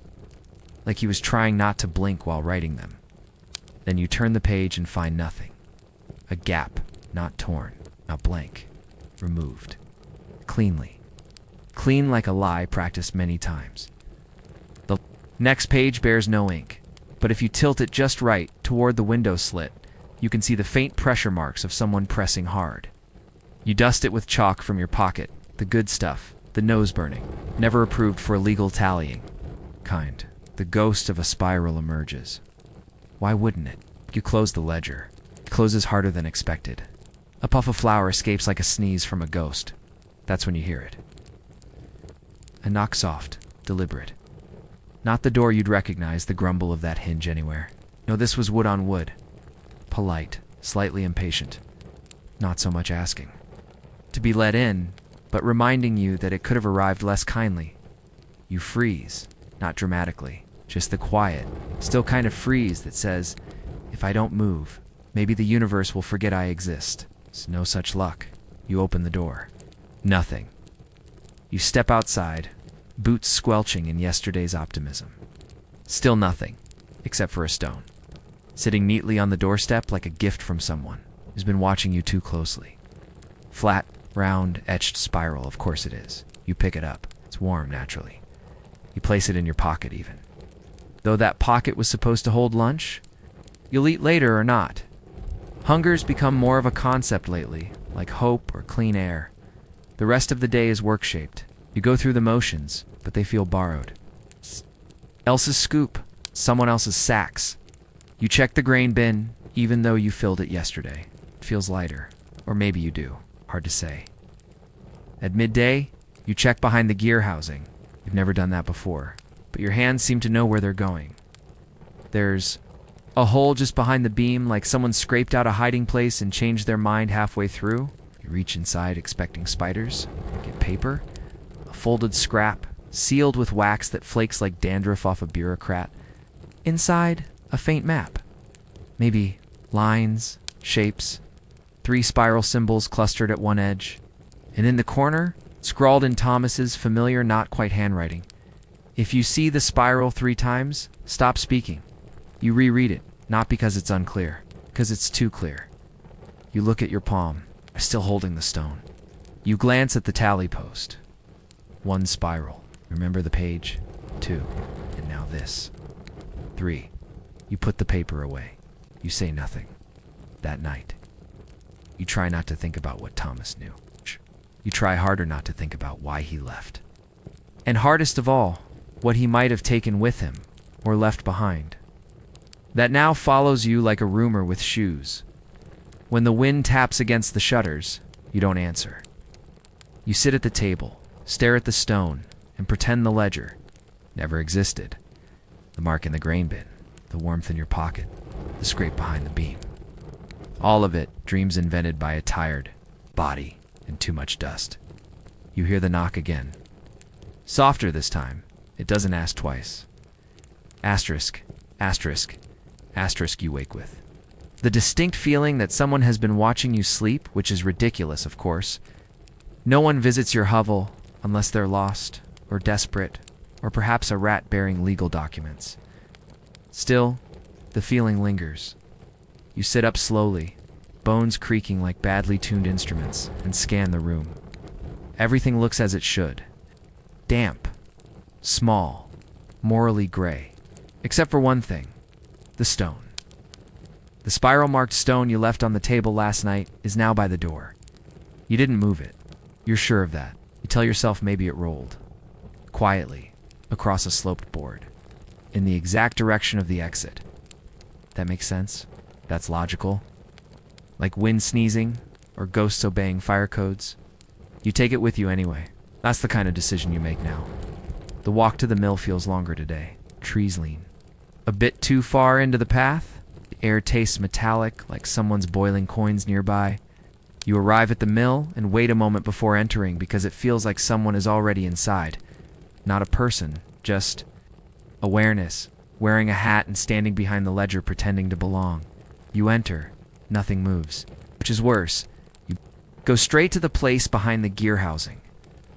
like he was trying not to blink while writing them. Then you turn the page and find nothing. A gap, not torn, not blank. Removed. Cleanly. Clean like a lie practiced many times. The next page bears no ink, but if you tilt it just right toward the window slit, you can see the faint pressure marks of someone pressing hard. You dust it with chalk from your pocket, the good stuff, the nose burning, never approved for illegal tallying. Kind. The ghost of a spiral emerges. Why wouldn't it? You close the ledger. It closes harder than expected. A puff of flour escapes like a sneeze from a ghost. That's when you hear it. A knock, soft, deliberate. Not the door you'd recognize the grumble of that hinge anywhere. No, this was wood on wood. Polite, slightly impatient. Not so much asking to be let in, but reminding you that it could have arrived less kindly. You freeze, not dramatically, just the quiet, still kind of freeze that says, if I don't move, maybe the universe will forget I exist. It's no such luck. You open the door. Nothing. You step outside, boots squelching in yesterday's optimism. Still nothing, except for a stone, sitting neatly on the doorstep like a gift from someone who's been watching you too closely. Flat, round, etched spiral, of course it is. You pick it up. It's warm, naturally. You place it in your pocket, even. Though that pocket was supposed to hold lunch, you'll eat later or not. Hunger's become more of a concept lately, like hope or clean air. The rest of the day is work-shaped. You go through the motions, but they feel borrowed. Else's scoop, someone else's sacks. You check the grain bin, even though you filled it yesterday. It feels lighter. Or maybe you do. Hard to say. At midday, you check behind the gear housing. You've never done that before, but your hands seem to know where they're going. There's a hole just behind the beam, like someone scraped out a hiding place and changed their mind halfway through. You reach inside expecting spiders. Get paper. A folded scrap, sealed with wax that flakes like dandruff off a bureaucrat. Inside, a faint map. Maybe lines, shapes, 3 spiral symbols clustered at one edge. And in the corner, scrawled in Thomas's familiar not quite handwriting, if you see the spiral 3 times, stop speaking. You reread it, not because it's unclear, because it's too clear. You look at your palm, still holding the stone. You glance at the tally post. 1 spiral. Remember the page? 2. And now this. 3. You put the paper away. You say nothing. That night. You try not to think about what Thomas knew. You try harder not to think about why he left. And hardest of all, what he might have taken with him, or left behind. That now follows you like a rumor with shoes. When the wind taps against the shutters, you don't answer. You sit at the table, stare at the stone, and pretend the ledger never existed. The mark in the grain bin, the warmth in your pocket, the scrape behind the beam. All of it dreams invented by a tired body and too much dust. You hear the knock again. Softer this time. It doesn't ask twice. Asterisk, asterisk, asterisk you wake with. The distinct feeling that someone has been watching you sleep, which is ridiculous, of course. No one visits your hovel unless they're lost or desperate, or perhaps a rat bearing legal documents. Still, the feeling lingers. You sit up slowly, bones creaking like badly tuned instruments, and scan the room. Everything looks as it should. Damp, small, morally gray. Except for one thing, the stone. The spiral-marked stone you left on the table last night is now by the door. You didn't move it. You're sure of that. You tell yourself maybe it rolled. Quietly, across a sloped board, in the exact direction of the exit. That makes sense? That's logical? Like wind sneezing or ghosts obeying fire codes? You take it with you anyway. That's the kind of decision you make now. The walk to the mill feels longer today. Trees lean. A bit too far into the path, the air tastes metallic, like someone's boiling coins nearby. You arrive at the mill and wait a moment before entering because it feels like someone is already inside. Not a person, just awareness, wearing a hat and standing behind the ledger pretending to belong. You enter. Nothing moves. Which is worse. You go straight to the place behind the gear housing,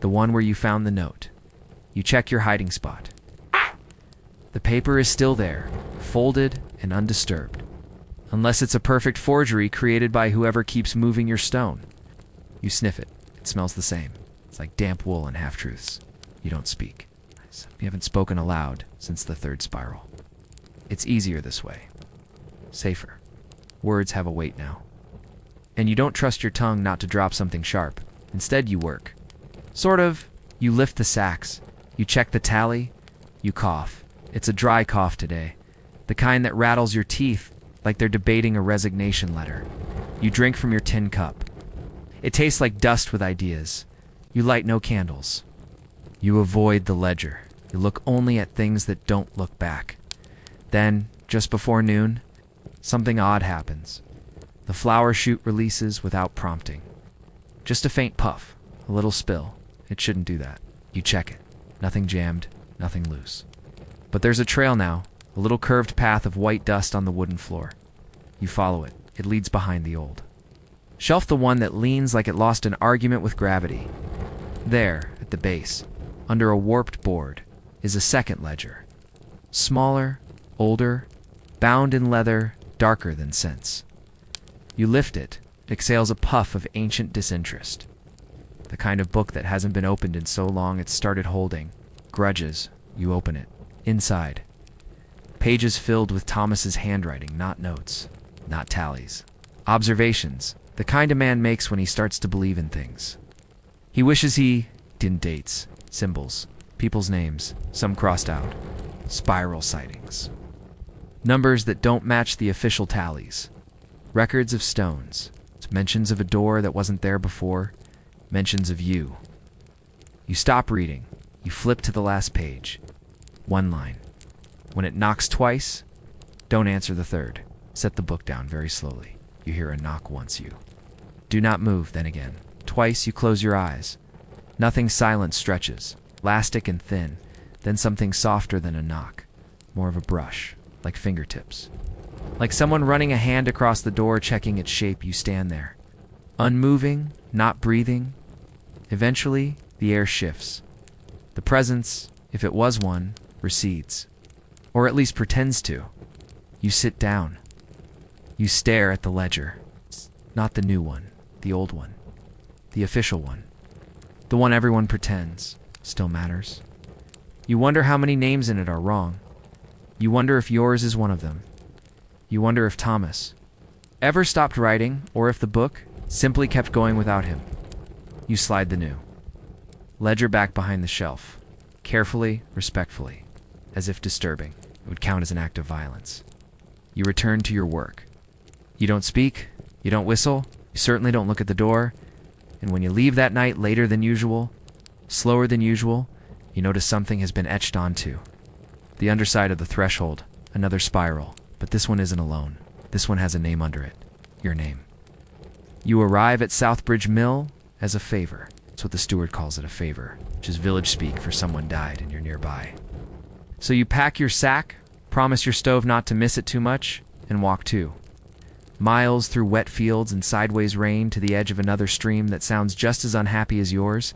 the one where you found the note. You check your hiding spot. The paper is still there, folded and undisturbed. Unless it's a perfect forgery created by whoever keeps moving your stone. You sniff it. It smells the same. It's like damp wool and half-truths. You don't speak. You haven't spoken aloud since the third spiral. It's easier this way. Safer. Words have a weight now. And you don't trust your tongue not to drop something sharp. Instead, you work. Sort of. You lift the sacks. You check the tally. You cough. It's a dry cough today. The kind that rattles your teeth like they're debating a resignation letter. You drink from your tin cup. It tastes like dust with ideas. You light no candles. You avoid the ledger. You look only at things that don't look back. Then, just before noon, something odd happens. The flower chute releases without prompting. Just a faint puff, a little spill. It shouldn't do that. You check it. Nothing jammed, nothing loose. But there's a trail now, a little curved path of white dust on the wooden floor. You follow it. It leads behind the old shelf, the one that leans like it lost an argument with gravity. There, at the base, under a warped board, is a second ledger. Smaller, older, bound in leather, darker than sense. You lift it. It exhales a puff of ancient disinterest. The kind of book that hasn't been opened in so long it's started holding grudges. You open it. Inside, pages filled with Thomas's handwriting, not notes, not tallies. Observations, the kind a man makes when he starts to believe in things. He wishes he didn't. Dates, symbols, people's names, some crossed out. Spiral sightings. Numbers that don't match the official tallies. Records of stones. Mentions of a door that wasn't there before. Mentions of you. You stop reading. You flip to the last page. One line. When it knocks twice, don't answer the third. Set the book down very slowly. You hear a knock once. You do not move, then again. Twice you close your eyes. Nothing silent stretches, elastic and thin, then something softer than a knock. More of a brush, like fingertips. Like someone running a hand across the door, checking its shape. You stand there. Unmoving, not breathing. Eventually, the air shifts. The presence, if it was one, recedes. Or at least pretends to. You sit down. You stare at the ledger. Not the new one, the old one. The official one. The one everyone pretends still matters. You wonder how many names in it are wrong. You wonder if yours is one of them. You wonder if Thomas ever stopped writing, or if the book simply kept going without him. You slide the new ledger back behind the shelf, carefully, respectfully, as if disturbing. It would count as an act of violence. You return to your work. You don't speak, you don't whistle, you certainly don't look at the door, and when you leave that night later than usual, slower than usual, you notice something has been etched onto the underside of the threshold, another spiral, but this one isn't alone. This one has a name under it. Your name. You arrive at Southbridge Mill as a favor. That's what the steward calls it, a favor, which is village speak for someone died and you're nearby. So you pack your sack, promise your stove not to miss it too much, and walk too. Miles through wet fields and sideways rain to the edge of another stream that sounds just as unhappy as yours.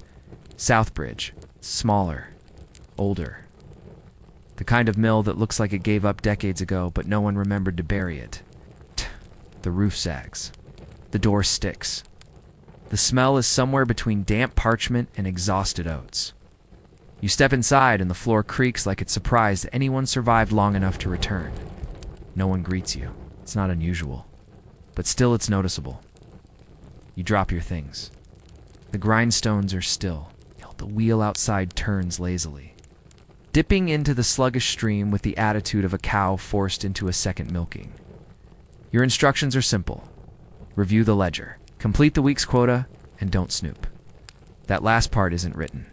Southbridge. Smaller. Older. The kind of mill that looks like it gave up decades ago, but no one remembered to bury it. The roof sags. The door sticks. The smell is somewhere between damp parchment and exhausted oats. You step inside and the floor creaks like it's surprised anyone survived long enough to return. No one greets you. It's not unusual. But still it's noticeable. You drop your things. The grindstones are still. The wheel outside turns lazily. dipping into the sluggish stream with the attitude of a cow forced into a second milking. Your instructions are simple. Review the ledger, complete the week's quota, and don't snoop. That last part isn't written,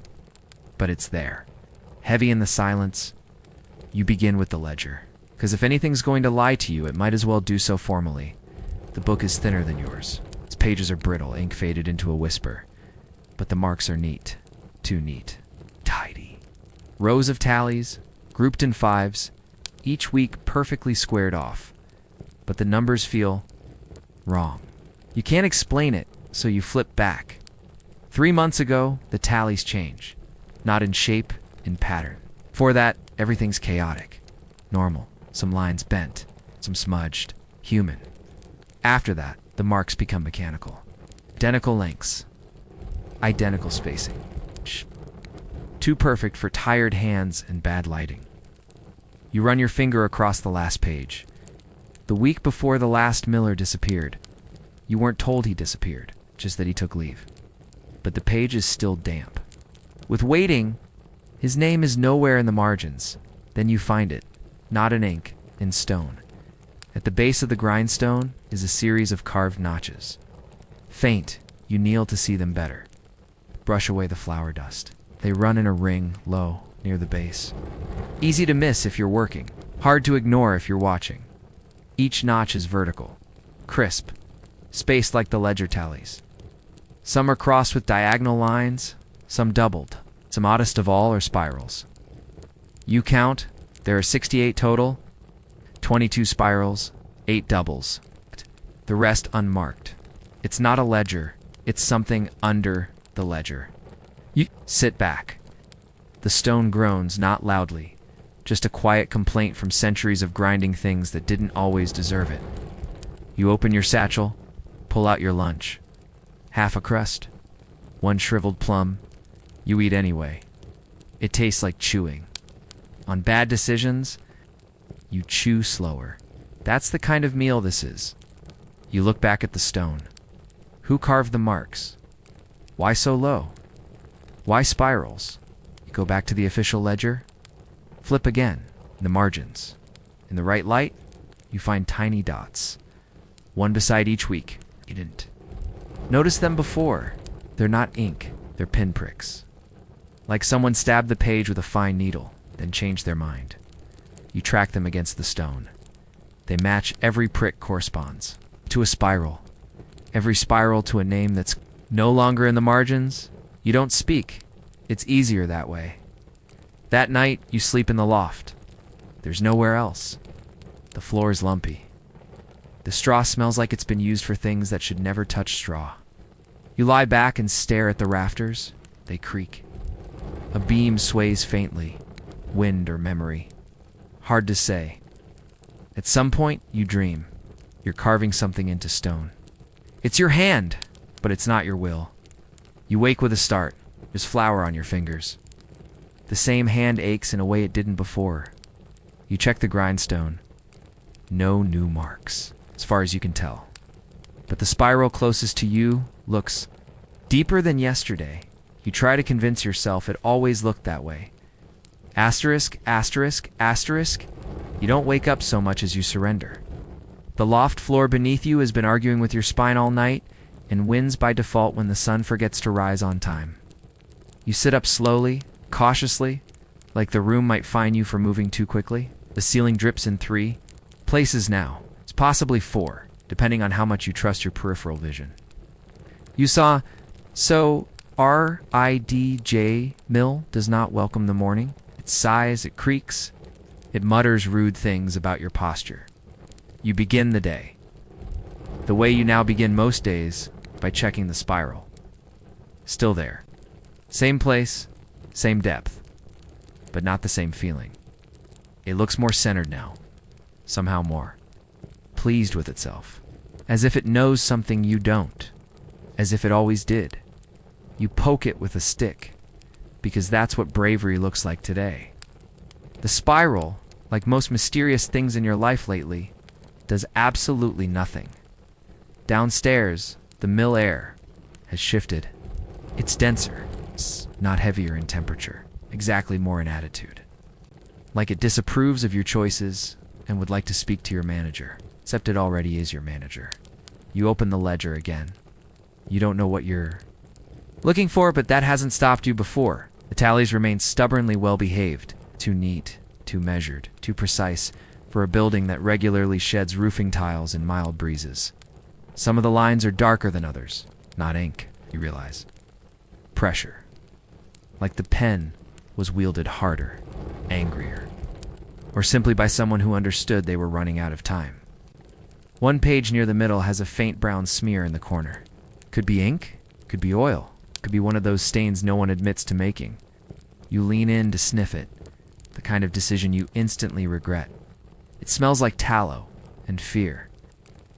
but it's there. Heavy in the silence, you begin with the ledger. Because if anything's going to lie to you, it might as well do so formally. The book is thinner than yours. Its pages are brittle, ink faded into a whisper. But the marks are neat. Too neat. Tidy. Rows of tallies, grouped in fives, each week perfectly squared off. But the numbers feel wrong. You can't explain it, so you flip back. 3 months ago, the tallies change. Not in shape, in pattern. For that, everything's chaotic. Normal. Some lines bent, some smudged, human. After that, the marks become mechanical. Identical lengths. Identical spacing. Too perfect for tired hands and bad lighting. You run your finger across the last page. The week before the last miller disappeared. You weren't told he disappeared, just that he took leave. But the page is still damp. With waiting, his name is nowhere in the margins. Then you find it. Not in ink, in stone. At the base of the grindstone is a series of carved notches. Faint, you kneel to see them better. Brush away the flour dust. They run in a ring, low, near the base. Easy to miss if you're working. Hard to ignore if you're watching. Each notch is vertical. Crisp. Spaced like the ledger tallies. Some are crossed with diagonal lines, some doubled. Some oddest of all are spirals. You count. There are 68 total, 22 spirals, 8 doubles. The rest unmarked. It's not a ledger, it's something under the ledger. You sit back. The stone groans, not loudly, just a quiet complaint from centuries of grinding things that didn't always deserve it. You open your satchel, pull out your lunch. Half a crust, 1 shriveled plum. You eat anyway. It tastes like chewing. On bad decisions, you chew slower. That's the kind of meal this is. You look back at the stone. Who carved the marks? Why so low? Why spirals? You go back to the official ledger. Flip again, in the margins. In the right light, you find tiny dots. One beside each week. You didn't. Notice them before. They're not ink, they're pinpricks. Like someone stabbed the page with a fine needle. Then change their mind. You track them against the stone. They match. Every prick corresponds to a spiral. Every spiral to a name that's no longer in the margins. You don't speak. It's easier that way. That night, you sleep in the loft. There's nowhere else. The floor is lumpy. The straw smells like it's been used for things that should never touch straw. You lie back and stare at the rafters. They creak. A beam sways faintly. Wind or memory. Hard to say. At some point, you dream. You're carving something into stone. It's your hand, but it's not your will. You wake with a start. There's flour on your fingers. The same hand aches in a way it didn't before. You check the grindstone. No new marks, as far as you can tell. But the spiral closest to you looks deeper than yesterday. You try to convince yourself it always looked that way. Asterisk, asterisk, asterisk. You don't wake up so much as you surrender. The loft floor beneath you has been arguing with your spine all night and wins by default when the sun forgets to rise on time. You sit up slowly, cautiously, like the room might fine you for moving too quickly. The ceiling drips in 3 places now. It's possibly 4, depending on how much you trust your peripheral vision. You saw, so RIDJ mill does not welcome the morning. It sighs, it creaks, it mutters rude things about your posture. You begin the day. The way you now begin most days, by checking the spiral. Still there. Same place, same depth, but not the same feeling. It looks more centered now, somehow more pleased with itself, as if it knows something you don't, as if it always did. You poke it with a stick, because that's what bravery looks like today. The spiral, like most mysterious things in your life lately, does absolutely nothing. Downstairs, the mill air has shifted. It's denser, it's not heavier in temperature, exactly more in attitude. like it disapproves of your choices and would like to speak to your manager, except it already is your manager. You open the ledger again. You don't know what you're looking for, but that hasn't stopped you before. The tallies remain stubbornly well-behaved, too neat, too measured, too precise for a building that regularly sheds roofing tiles in mild breezes. Some of the lines are darker than others. Not ink, you realize. Pressure. Like the pen was wielded harder, angrier, or simply by someone who understood they were running out of time. One page near the middle has a faint brown smear in the corner. Could be ink, could be oil, could be one of those stains no one admits to making. You lean in to sniff it, the kind of decision you instantly regret. It smells like tallow and fear,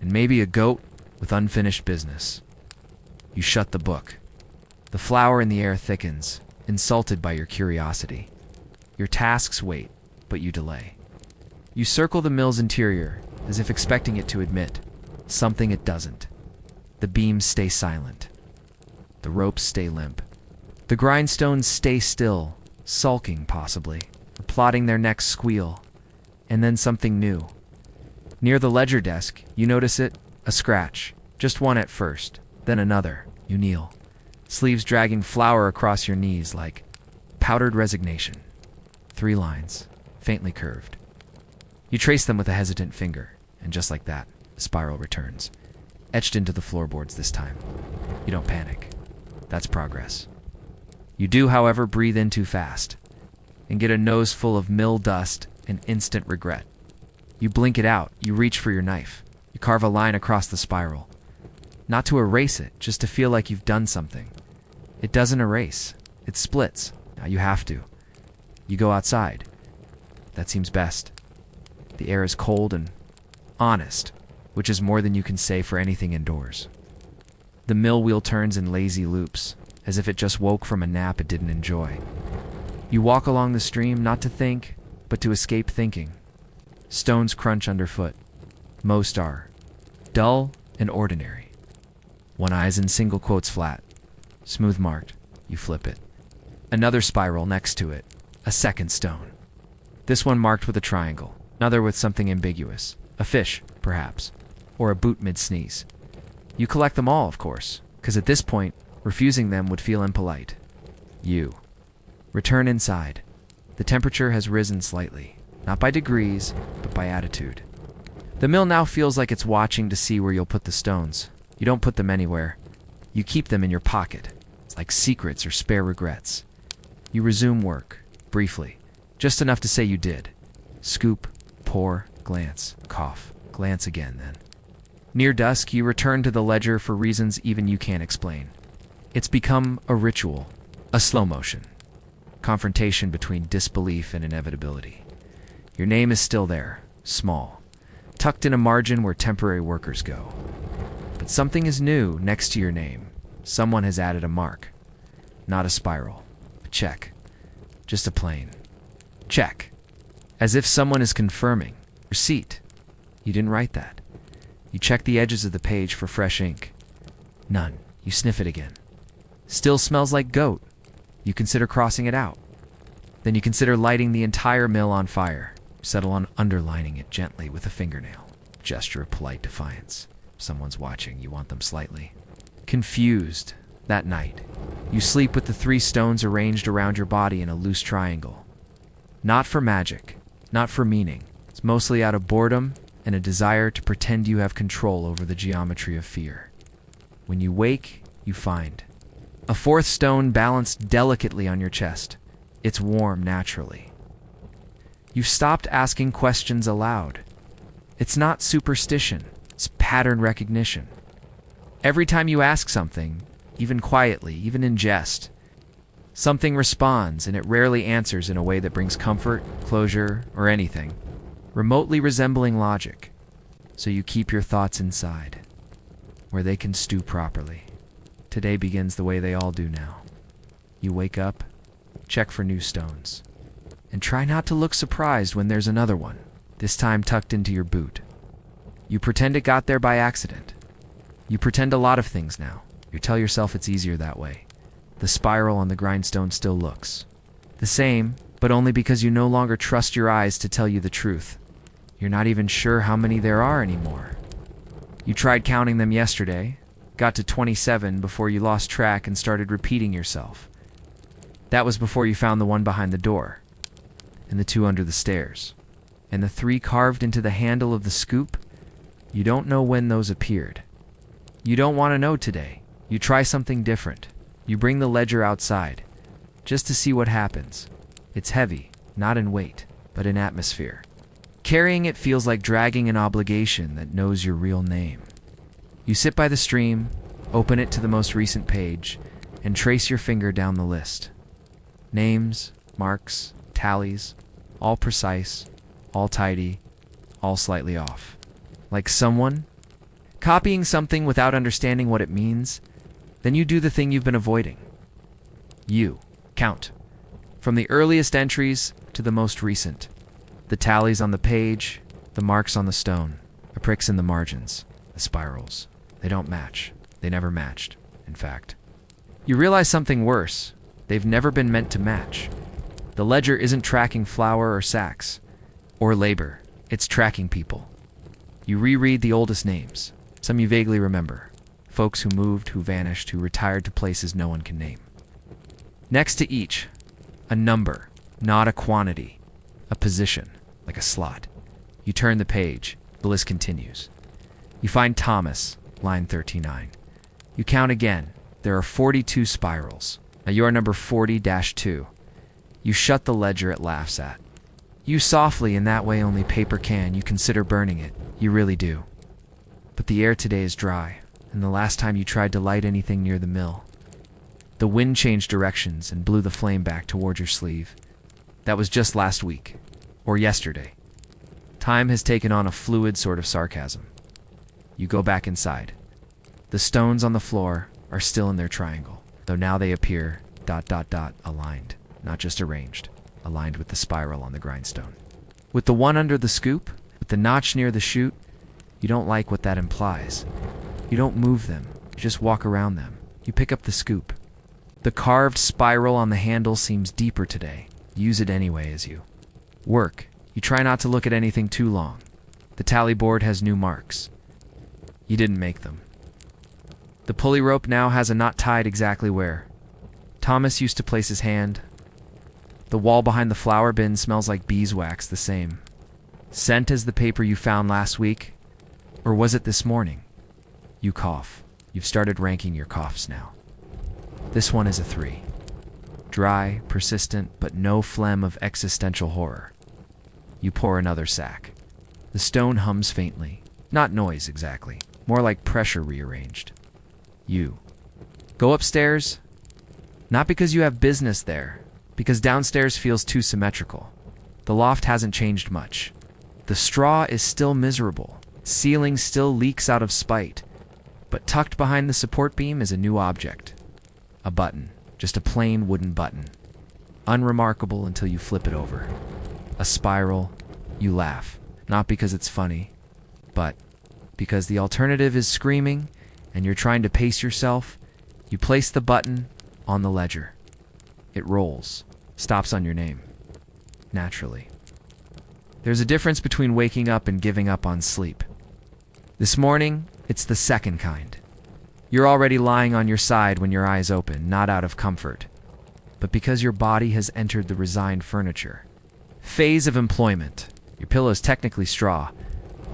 and maybe a goat with unfinished business. You shut the book. The flour in the air thickens, insulted by your curiosity. Your tasks wait, but you delay. You circle the mill's interior, as if expecting it to admit something it doesn't. The beams stay silent. The ropes stay limp. The grindstones stay still, sulking possibly, or plotting their next squeal. And then something new. Near the ledger desk, you notice it, a scratch. Just one at first, then another. You kneel, sleeves dragging flour across your knees like powdered resignation. 3 lines, faintly curved. You trace them with a hesitant finger, and just like that, the spiral returns, etched into the floorboards this time. You don't panic. That's progress. You do, however, breathe in too fast, and get a nose full of mill dust and instant regret. You blink it out, you reach for your knife. You carve a line across the spiral. Not to erase it, just to feel like you've done something. It doesn't erase. It splits. Now you have to. You go outside. That seems best. The air is cold and honest, which is more than you can say for anything indoors. The mill wheel turns in lazy loops, as if it just woke from a nap it didn't enjoy. You walk along the stream not to think, but to escape thinking. Stones crunch underfoot. Most are dull and ordinary. One eye is in single quotes flat, smooth marked. You flip it. Another spiral next to it, a second stone. This one marked with a triangle, another with something ambiguous, a fish, perhaps, or a boot mid-sneeze. You collect them all, of course, because at this point, refusing them would feel impolite. You return inside. The temperature has risen slightly, not by degrees, but by attitude. The mill now feels like it's watching to see where you'll put the stones. You don't put them anywhere. You keep them in your pocket. It's like secrets or spare regrets. You resume work, briefly, just enough to say you did. Scoop, pour, glance, cough, glance again then. Near dusk, you return to the ledger for reasons even you can't explain. It's become a ritual, a slow motion. Confrontation between disbelief and inevitability. Your name is still there, small, tucked in a margin where temporary workers go. But something is new next to your name. Someone has added a mark. Not a spiral. A check. Just a plain check. As if someone is confirming. Receipt. You didn't write that. You check the edges of the page for fresh ink. None. You sniff it again. Still smells like goat. You consider crossing it out. Then you consider lighting the entire mill on fire. Settle on underlining it gently with a fingernail. Gesture of polite defiance. If someone's watching, you want them slightly confused. That night, you sleep with the 3 stones arranged around your body in a loose triangle. Not for magic, not for meaning. It's mostly out of boredom and a desire to pretend you have control over the geometry of fear. When you wake, you find a 4th stone balanced delicately on your chest. It's warm naturally. You've stopped asking questions aloud. It's not superstition, it's pattern recognition. Every time you ask something, even quietly, even in jest, something responds, and it rarely answers in a way that brings comfort, closure, or anything remotely resembling logic. So you keep your thoughts inside, where they can stew properly. Today begins the way they all do now. You wake up, check for new stones, and try not to look surprised when there's another one, this time tucked into your boot. You pretend it got there by accident. You pretend a lot of things now. You tell yourself it's easier that way. The spiral on the grindstone still looks the same, but only because you no longer trust your eyes to tell you the truth. You're not even sure how many there are anymore. You tried counting them yesterday, got to 27 before you lost track and started repeating yourself. That was before you found the one behind the door, and the two under the stairs, and the three carved into the handle of the scoop. You don't know when those appeared. You don't want to know today. You try something different. You bring the ledger outside, just to see what happens. It's heavy, not in weight, but in atmosphere. Carrying it feels like dragging an obligation that knows your real name. You sit by the stream, open it to the most recent page, and trace your finger down the list. Names, marks, tallies, all precise, all tidy, all slightly off. Like someone copying something without understanding what it means. Then you do the thing you've been avoiding. You count. From the earliest entries to the most recent. The tallies on the page, the marks on the stone, the pricks in the margins, the spirals. They don't match. They never matched, in fact. You realize something worse. They've never been meant to match. The ledger isn't tracking flour or sacks, or labor. It's tracking people. You reread the oldest names. Some you vaguely remember. Folks who moved, who vanished, who retired to places no one can name. Next to each, a number, not a quantity. A position, like a slot. You turn the page. The list continues. You find Thomas, line 39. You count again. There are 42 spirals. Now you are number 40-2. You shut the ledger it laughs at. You softly, in that way only paper can. You consider burning it. You really do. But the air today is dry, and the last time you tried to light anything near the mill, the wind changed directions and blew the flame back toward your sleeve. That was just last week, or yesterday. Time has taken on a fluid sort of sarcasm. You go back inside. The stones on the floor are still in their triangle, though now they appear ... aligned, not just arranged, aligned with the spiral on the grindstone. With the one under the scoop, with the notch near the chute, you don't like what that implies. You don't move them, you just walk around them. You pick up the scoop. The carved spiral on the handle seems deeper today. Use it anyway as you work. You try not to look at anything too long. The tally board has new marks. You didn't make them. The pulley rope now has a knot tied exactly where Thomas used to place his hand. The wall behind the flour bin smells like beeswax, the same scent as the paper you found last week. Or was it this morning? You cough. You've started ranking your coughs now. This one is a 3. Dry, persistent, but no phlegm of existential horror. You pour another sack. The stone hums faintly. Not noise, exactly. More like pressure rearranged. You go upstairs, not because you have business there, because downstairs feels too symmetrical. The loft hasn't changed much. The straw is still miserable. Ceiling still leaks out of spite. But tucked behind the support beam is a new object. A button. Just a plain wooden button. Unremarkable until you flip it over. A spiral. You laugh. Not because it's funny, but because the alternative is screaming and you're trying to pace yourself. You place the button on the ledger. It rolls. Stops on your name. Naturally. There's a difference between waking up and giving up on sleep. This morning, it's the second kind. You're already lying on your side when your eyes open, not out of comfort, but because your body has entered the resigned furniture phase of employment. Your pillow is technically straw,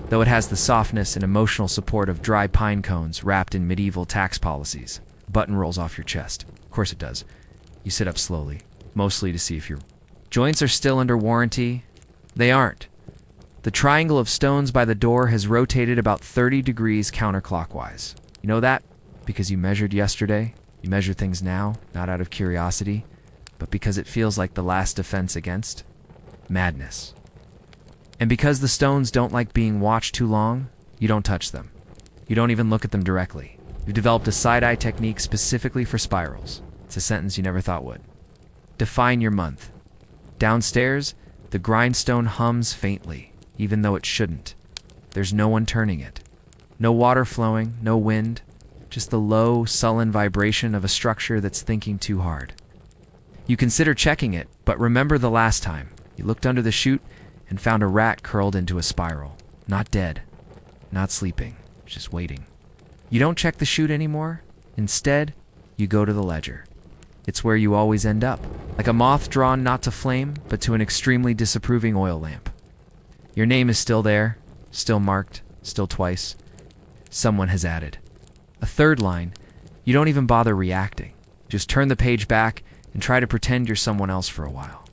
though it has the softness and emotional support of dry pine cones wrapped in medieval tax policies. Button rolls off your chest. Of course it does. You sit up slowly, mostly to see if your joints are still under warranty. They aren't. The triangle of stones by the door has rotated about 30 degrees counterclockwise. You know that? Because you measured yesterday. You measure things now, not out of curiosity, but because it feels like the last defense against madness. And because the stones don't like being watched too long, you don't touch them. You don't even look at them directly. You've developed a side-eye technique specifically for spirals. It's a sentence you never thought would. Define your month. Downstairs, the grindstone hums faintly, even though it shouldn't. There's no one turning it. No water flowing, no wind, just the low, sullen vibration of a structure that's thinking too hard. You consider checking it, but remember the last time. You looked under the chute and found a rat curled into a spiral. Not dead, not sleeping, just waiting. You don't check the chute anymore. Instead, you go to the ledger. It's where you always end up, like a moth drawn not to flame, but to an extremely disapproving oil lamp. Your name is still there, still marked, still twice. Someone has added. A third line, you don't even bother reacting. Just turn the page back and try to pretend you're someone else for a while.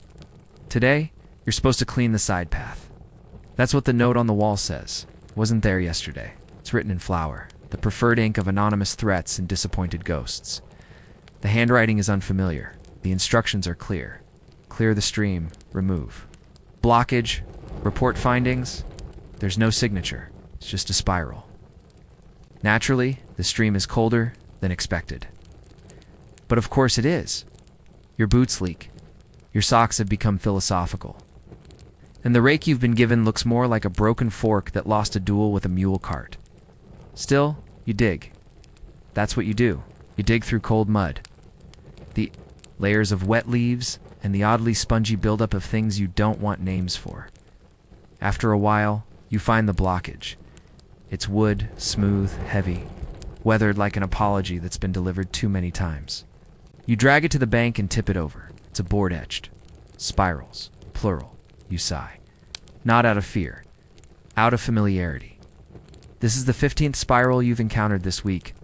Today, you're supposed to clean the side path. That's what the note on the wall says. It wasn't there yesterday. It's written in flour, the preferred ink of anonymous threats and disappointed ghosts. The handwriting is unfamiliar. The instructions are clear. Clear the stream, remove. Blockage, report findings. There's no signature. It's just a spiral. Naturally, the stream is colder than expected. But of course it is. Your boots leak. Your socks have become philosophical. And the rake you've been given looks more like a broken fork that lost a duel with a mule cart. Still, you dig. That's what you do. You dig through cold mud. The layers of wet leaves and the oddly spongy buildup of things you don't want names for. After a while, you find the blockage. It's wood, smooth, heavy, weathered like an apology that's been delivered too many times. You drag it to the bank and tip it over. It's a board etched. Spirals, plural. You sigh. Not out of fear, out of familiarity. This is the 15th spiral you've encountered this week,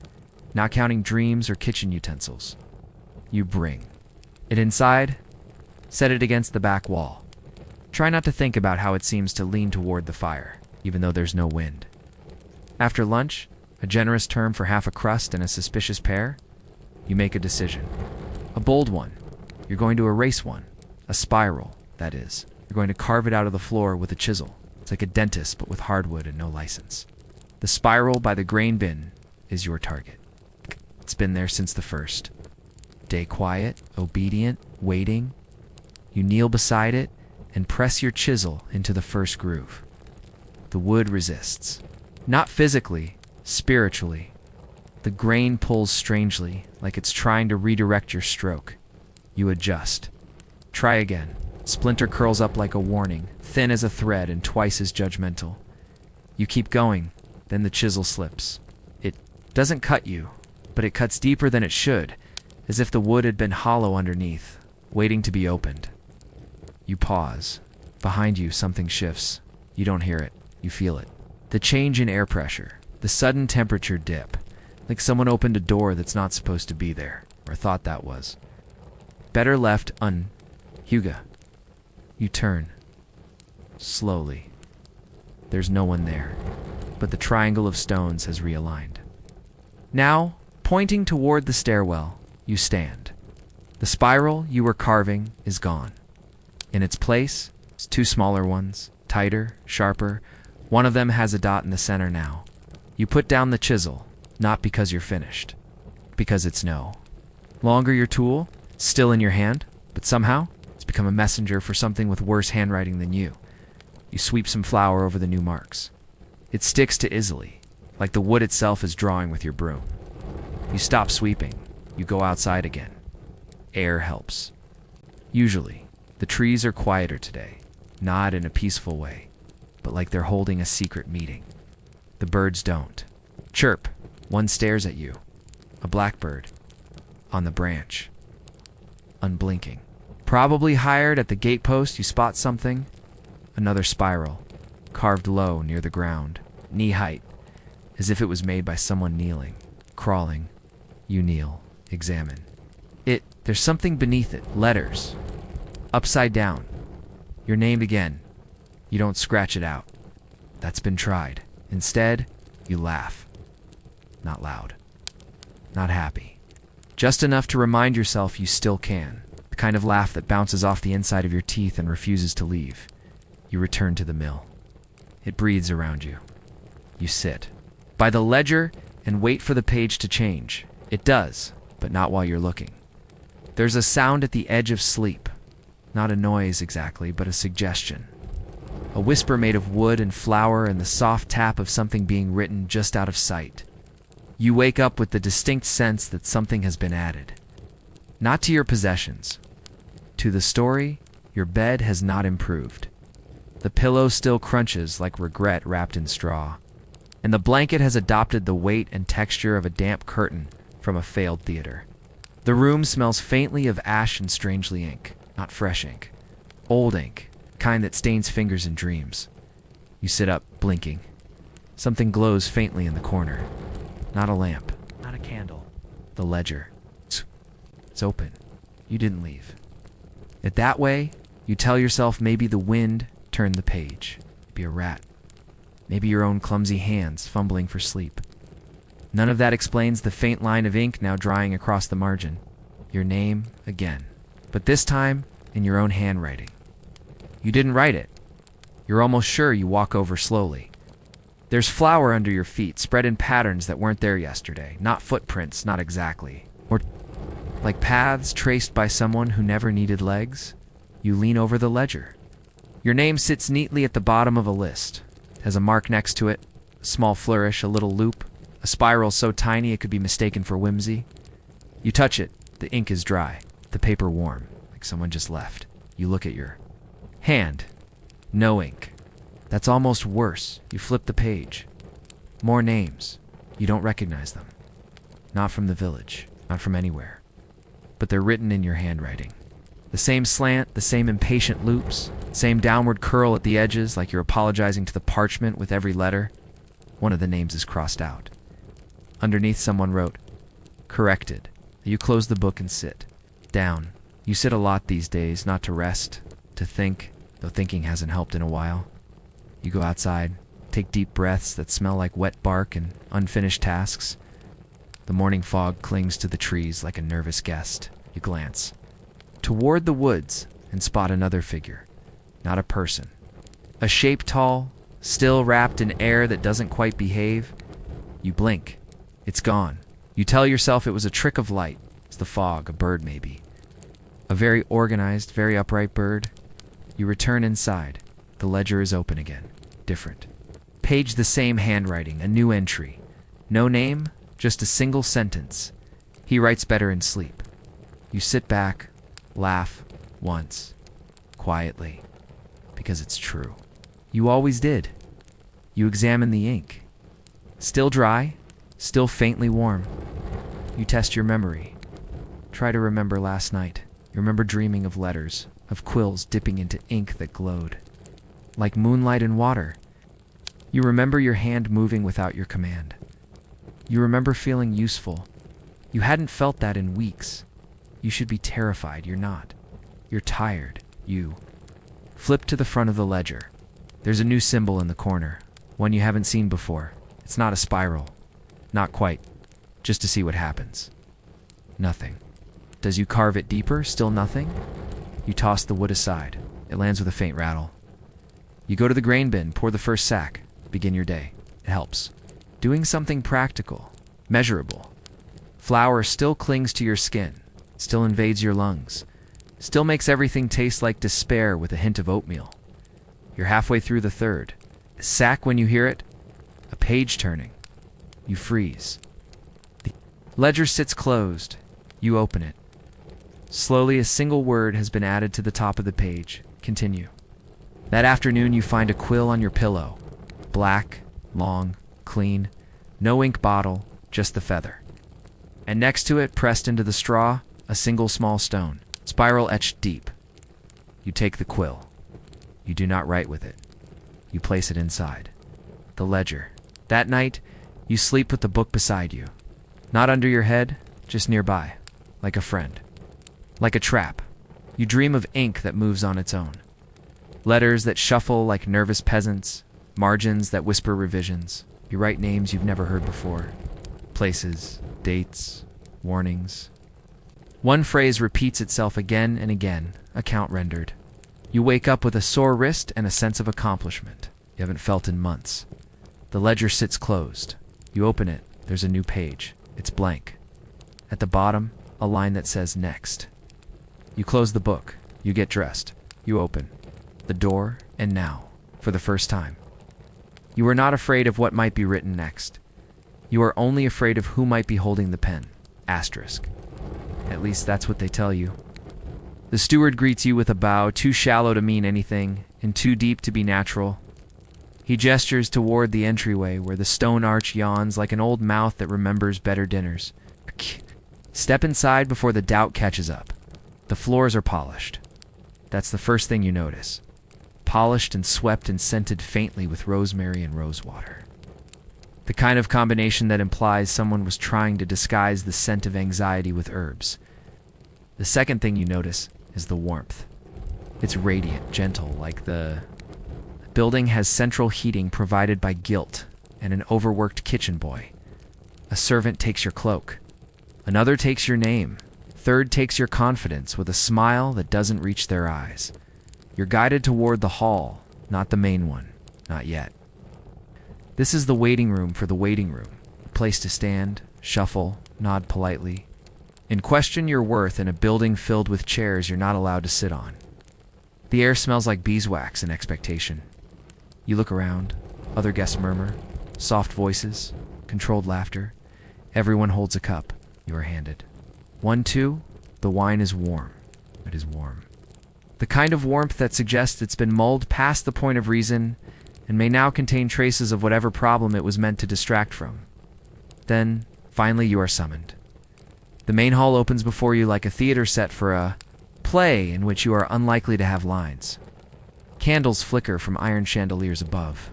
not counting dreams or kitchen utensils. You bring it inside, set it against the back wall. Try not to think about how it seems to lean toward the fire, even though there's no wind. After lunch, a generous term for half a crust and a suspicious pear, you make a decision. A bold one. You're going to erase one. A spiral, that is. You're going to carve it out of the floor with a chisel. It's like a dentist, but with hardwood and no license. The spiral by the grain bin is your target. It's been there since the first. Day quiet, obedient, waiting. You kneel beside it and press your chisel into the first groove. The wood resists. Not physically, spiritually. The grain pulls strangely, like it's trying to redirect your stroke. You adjust. Try again. Splinter curls up like a warning, thin as a thread and twice as judgmental. You keep going, then the chisel slips. It doesn't cut you, but it cuts deeper than it should, as if the wood had been hollow underneath, waiting to be opened. You pause. Behind you, something shifts. You don't hear it. You feel it. The change in air pressure. The sudden temperature dip. Like someone opened a door that's not supposed to be there, or thought that was. Better left Huga. You turn. Slowly. There's no one there, but the triangle of stones has realigned. Now, pointing toward the stairwell, you stand. The spiral you were carving is gone. In its place, two smaller ones, tighter, sharper. One of them has a dot in the center now. You put down the chisel, not because you're finished, because it's no longer your tool, still in your hand, but somehow it's become a messenger for something with worse handwriting than you. You sweep some flour over the new marks. It sticks to easily, like the wood itself is drawing with your broom. You stop sweeping. You go outside again. Air helps. Usually, the trees are quieter today, not in a peaceful way, but like they're holding a secret meeting. The birds don't. Chirp. One stares at you. A blackbird. On the branch. Unblinking. Probably hired at the gatepost, you spot something. Another spiral. Carved low near the ground. Knee height. As if it was made by someone kneeling. Crawling. You kneel. Examine. There's something beneath it. Letters. Upside down. Your name again. You don't scratch it out. That's been tried. Instead, you laugh. Not loud. Not happy. Just enough to remind yourself you still can. The kind of laugh that bounces off the inside of your teeth and refuses to leave. You return to the mill. It breathes around you. You sit by the ledger and wait for the page to change. It does, but not while you're looking. There's a sound at the edge of sleep. Not a noise exactly, but a suggestion. A whisper made of wood and flour and the soft tap of something being written just out of sight. You wake up with the distinct sense that something has been added. Not to your possessions, To the story, your bed has not improved. The pillow still crunches like regret wrapped in straw, and the blanket has adopted the weight and texture of a damp curtain from a failed theater. The room smells faintly of ash and strangely ink, not fresh ink. Old ink, kind that stains fingers in dreams. You sit up, blinking. Something glows faintly in the corner. Not a lamp, not a candle. The ledger. It's open. You didn't leave. It that way, you tell yourself maybe the wind turned the page. Maybe a rat. Maybe your own clumsy hands fumbling for sleep. None of that explains the faint line of ink now drying across the margin. Your name again. But this time, in your own handwriting. You didn't write it. You're almost sure you walk over slowly. There's flour under your feet, spread in patterns that weren't there yesterday. Not footprints, not exactly. Or like paths traced by someone who never needed legs. You lean over the ledger. Your name sits neatly at the bottom of a list. It has a mark next to it, a small flourish, a little loop, a spiral so tiny it could be mistaken for whimsy. You touch it. The ink is dry, the paper warm, like someone just left. You look at your hand. No ink. That's almost worse. You flip the page. More names. You don't recognize them. Not from the village, not from anywhere. But they're written in your handwriting. The same slant, the same impatient loops, same downward curl at the edges like you're apologizing to the parchment with every letter. One of the names is crossed out. Underneath someone wrote, corrected. You close the book and sit. Down. You sit a lot these days, not to rest, to think, though thinking hasn't helped in a while. You go outside, take deep breaths that smell like wet bark and unfinished tasks. The morning fog clings to the trees like a nervous guest. You glance toward the woods and spot another figure. Not a person. A shape tall, still wrapped in air that doesn't quite behave. You blink. It's gone. You tell yourself it was a trick of light. It's the fog, a bird maybe. A very organized, very upright bird. You return inside. The ledger is open again. Different. Page the same handwriting, a new entry. No name, just a single sentence. He writes better in sleep. You sit back, laugh, once. Quietly. Because it's true. You always did. You examine the ink. Still dry, still faintly warm. You test your memory. Try to remember last night. You remember dreaming of letters, of quills dipping into ink that glowed. Like moonlight and water. You remember your hand moving without your command. You remember feeling useful. You hadn't felt that in weeks. You should be terrified. You're not. You're tired. You. Flip to the front of the ledger. There's a new symbol in the corner, one you haven't seen before. It's not a spiral. Not quite. Just to see what happens. Nothing. Does you carve it deeper? Still nothing? You toss the wood aside. It lands with a faint rattle. You go to the grain bin, pour the first sack, begin your day. It helps. Doing something practical, measurable. Flour still clings to your skin, still invades your lungs, still makes everything taste like despair with a hint of oatmeal. You're halfway through the third. A sack when you hear it, a page turning. You freeze. The ledger sits closed. You open it. Slowly, a single word has been added to the top of the page. Continue. That afternoon, you find a quill on your pillow. Black, long, clean, no ink bottle, just the feather. And next to it, pressed into the straw, a single small stone, spiral etched deep. You take the quill. You do not write with it. You place it inside. The ledger. That night, you sleep with the book beside you. Not under your head, just nearby, like a friend. Like a trap. You dream of ink that moves on its own. Letters that shuffle like nervous peasants, margins that whisper revisions. You write names you've never heard before. Places, dates, warnings. One phrase repeats itself again and again, account rendered. You wake up with a sore wrist and a sense of accomplishment you haven't felt in months. The ledger sits closed. You open it, there's a new page. It's blank. At the bottom, a line that says next. You close the book. You get dressed. You open the door, and now, for the first time, you are not afraid of what might be written next. You are only afraid of who might be holding the pen. Asterisk. At least that's what they tell you. The steward greets you with a bow too shallow to mean anything and too deep to be natural. He gestures toward the entryway where the stone arch yawns like an old mouth that remembers better dinners. Step inside before the doubt catches up. The floors are polished. That's the first thing you notice. Polished and swept and scented faintly with rosemary and rosewater. The kind of combination that implies someone was trying to disguise the scent of anxiety with herbs. The second thing you notice is the warmth. It's radiant, gentle, like the building has central heating provided by guilt and an overworked kitchen boy. A servant takes your cloak. Another takes your name. Third takes your confidence with a smile that doesn't reach their eyes. You're guided toward the hall, not the main one. Not yet. This is the waiting room for the waiting room. A place to stand, shuffle, nod politely, and question your worth in a building filled with chairs you're not allowed to sit on. The air smells like beeswax and expectation. You look around. Other guests murmur. Soft voices. Controlled laughter. Everyone holds a cup. You are handed. 1, 2. The wine is warm. It is warm. The kind of warmth that suggests it's been mulled past the point of reason and may now contain traces of whatever problem it was meant to distract from. Then, finally, you are summoned. The main hall opens before you like a theater set for a play in which you are unlikely to have lines. Candles flicker from iron chandeliers above.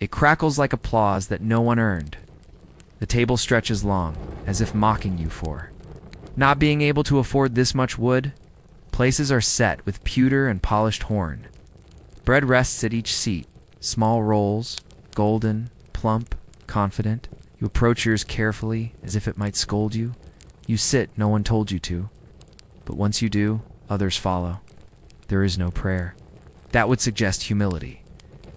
It crackles like applause that no one earned. The table stretches long, as if mocking you for not being able to afford this much wood. Places are set with pewter and polished horn. Bread rests at each seat, small rolls, golden, plump, confident. You approach yours carefully, as if it might scold you. You sit, no one told you to. But once you do, others follow. There is no prayer. That would suggest humility.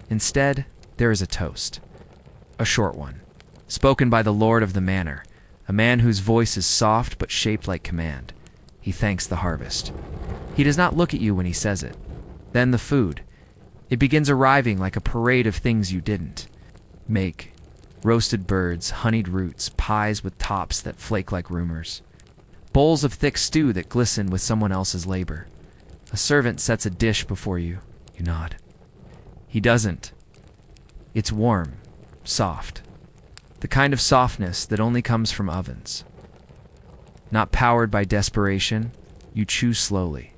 Instead, there is a toast. A short one. Spoken by the lord of the manor, a man whose voice is soft but shaped like command. He thanks the harvest. He does not look at you when he says it. Then the food. It begins arriving like a parade of things you didn't make. Roasted birds, honeyed roots, pies with tops that flake like rumors. Bowls of thick stew that glisten with someone else's labor. A servant sets a dish before you. You nod. He doesn't. It's warm, soft. The kind of softness that only comes from ovens. Not powered by desperation, you chew slowly.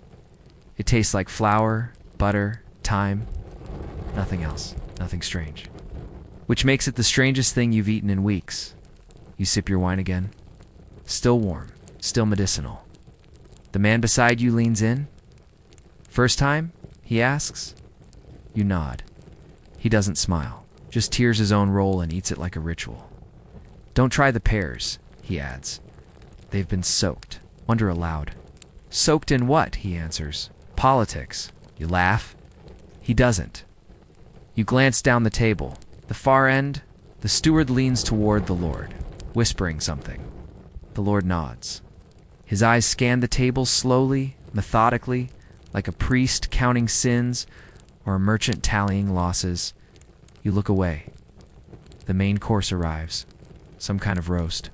It tastes like flour, butter, thyme. Nothing else. Nothing strange. Which makes it the strangest thing you've eaten in weeks. You sip your wine again. Still warm. Still medicinal. The man beside you leans in. First time? He asks. You nod. He doesn't smile. Just tears his own roll and eats it like a ritual. Don't try the pears, he adds. They've been soaked. Wonder aloud. Soaked in what? He answers. Politics. You laugh. He doesn't. You glance down the table. The far end, the steward leans toward the lord, whispering something. The lord nods. His eyes scan the table slowly, methodically, like a priest counting sins or a merchant tallying losses. You look away. The main course arrives. Some kind of roast.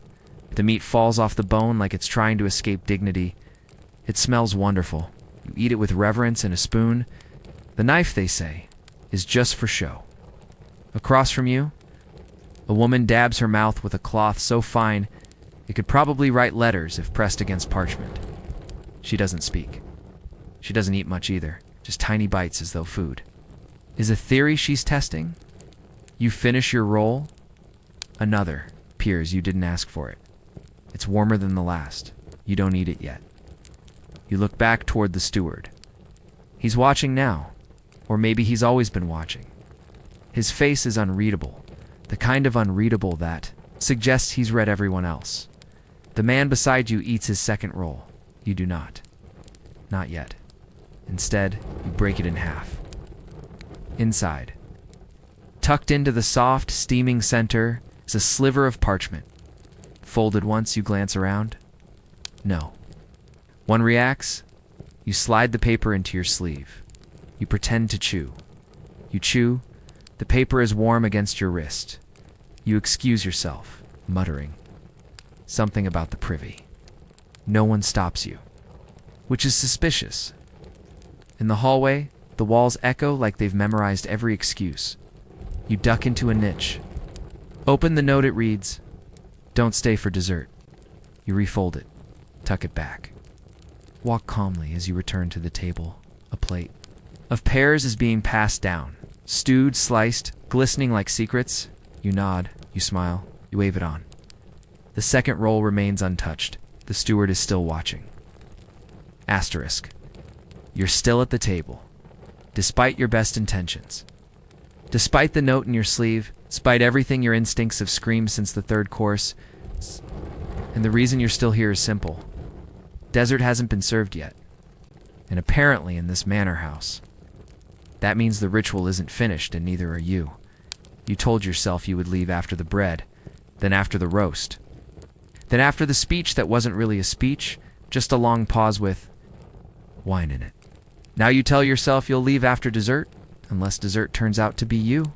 The meat falls off the bone like it's trying to escape dignity. It smells wonderful. You eat it with reverence and a spoon. The knife, they say, is just for show. Across from you, a woman dabs her mouth with a cloth so fine it could probably write letters if pressed against parchment. She doesn't speak. She doesn't eat much either, just tiny bites as though food. Is a theory she's testing? You finish your roll. Another appears. You didn't ask for it. It's warmer than the last. You don't eat it yet. You look back toward the steward. He's watching now, or maybe he's always been watching. His face is unreadable, the kind of unreadable that suggests he's read everyone else. The man beside you eats his second roll. You do not. Not yet. Instead, you break it in half. Inside, tucked into the soft, steaming center, is a sliver of parchment. Folded once, you glance around. No. One reacts. You slide the paper into your sleeve. You pretend to chew. You chew. The paper is warm against your wrist. You excuse yourself, muttering something about the privy. No one stops you, which is suspicious. In the hallway, the walls echo like they've memorized every excuse. You duck into a niche. Open the note. It reads, "Don't stay for dessert." You refold it, tuck it back. Walk calmly as you return to the table. A plate of pears is being passed down. Stewed, sliced, glistening like secrets. You nod, you smile, you wave it on. The second roll remains untouched. The steward is still watching. Asterisk. You're still at the table, despite your best intentions. Despite the note in your sleeve, despite everything your instincts have screamed since the third course. And the reason you're still here is simple. Dessert hasn't been served yet. And apparently in this manor house. That means the ritual isn't finished, and neither are you. You told yourself you would leave after the bread, then after the roast. Then after the speech that wasn't really a speech, just a long pause with wine in it. Now you tell yourself you'll leave after dessert, unless dessert turns out to be you.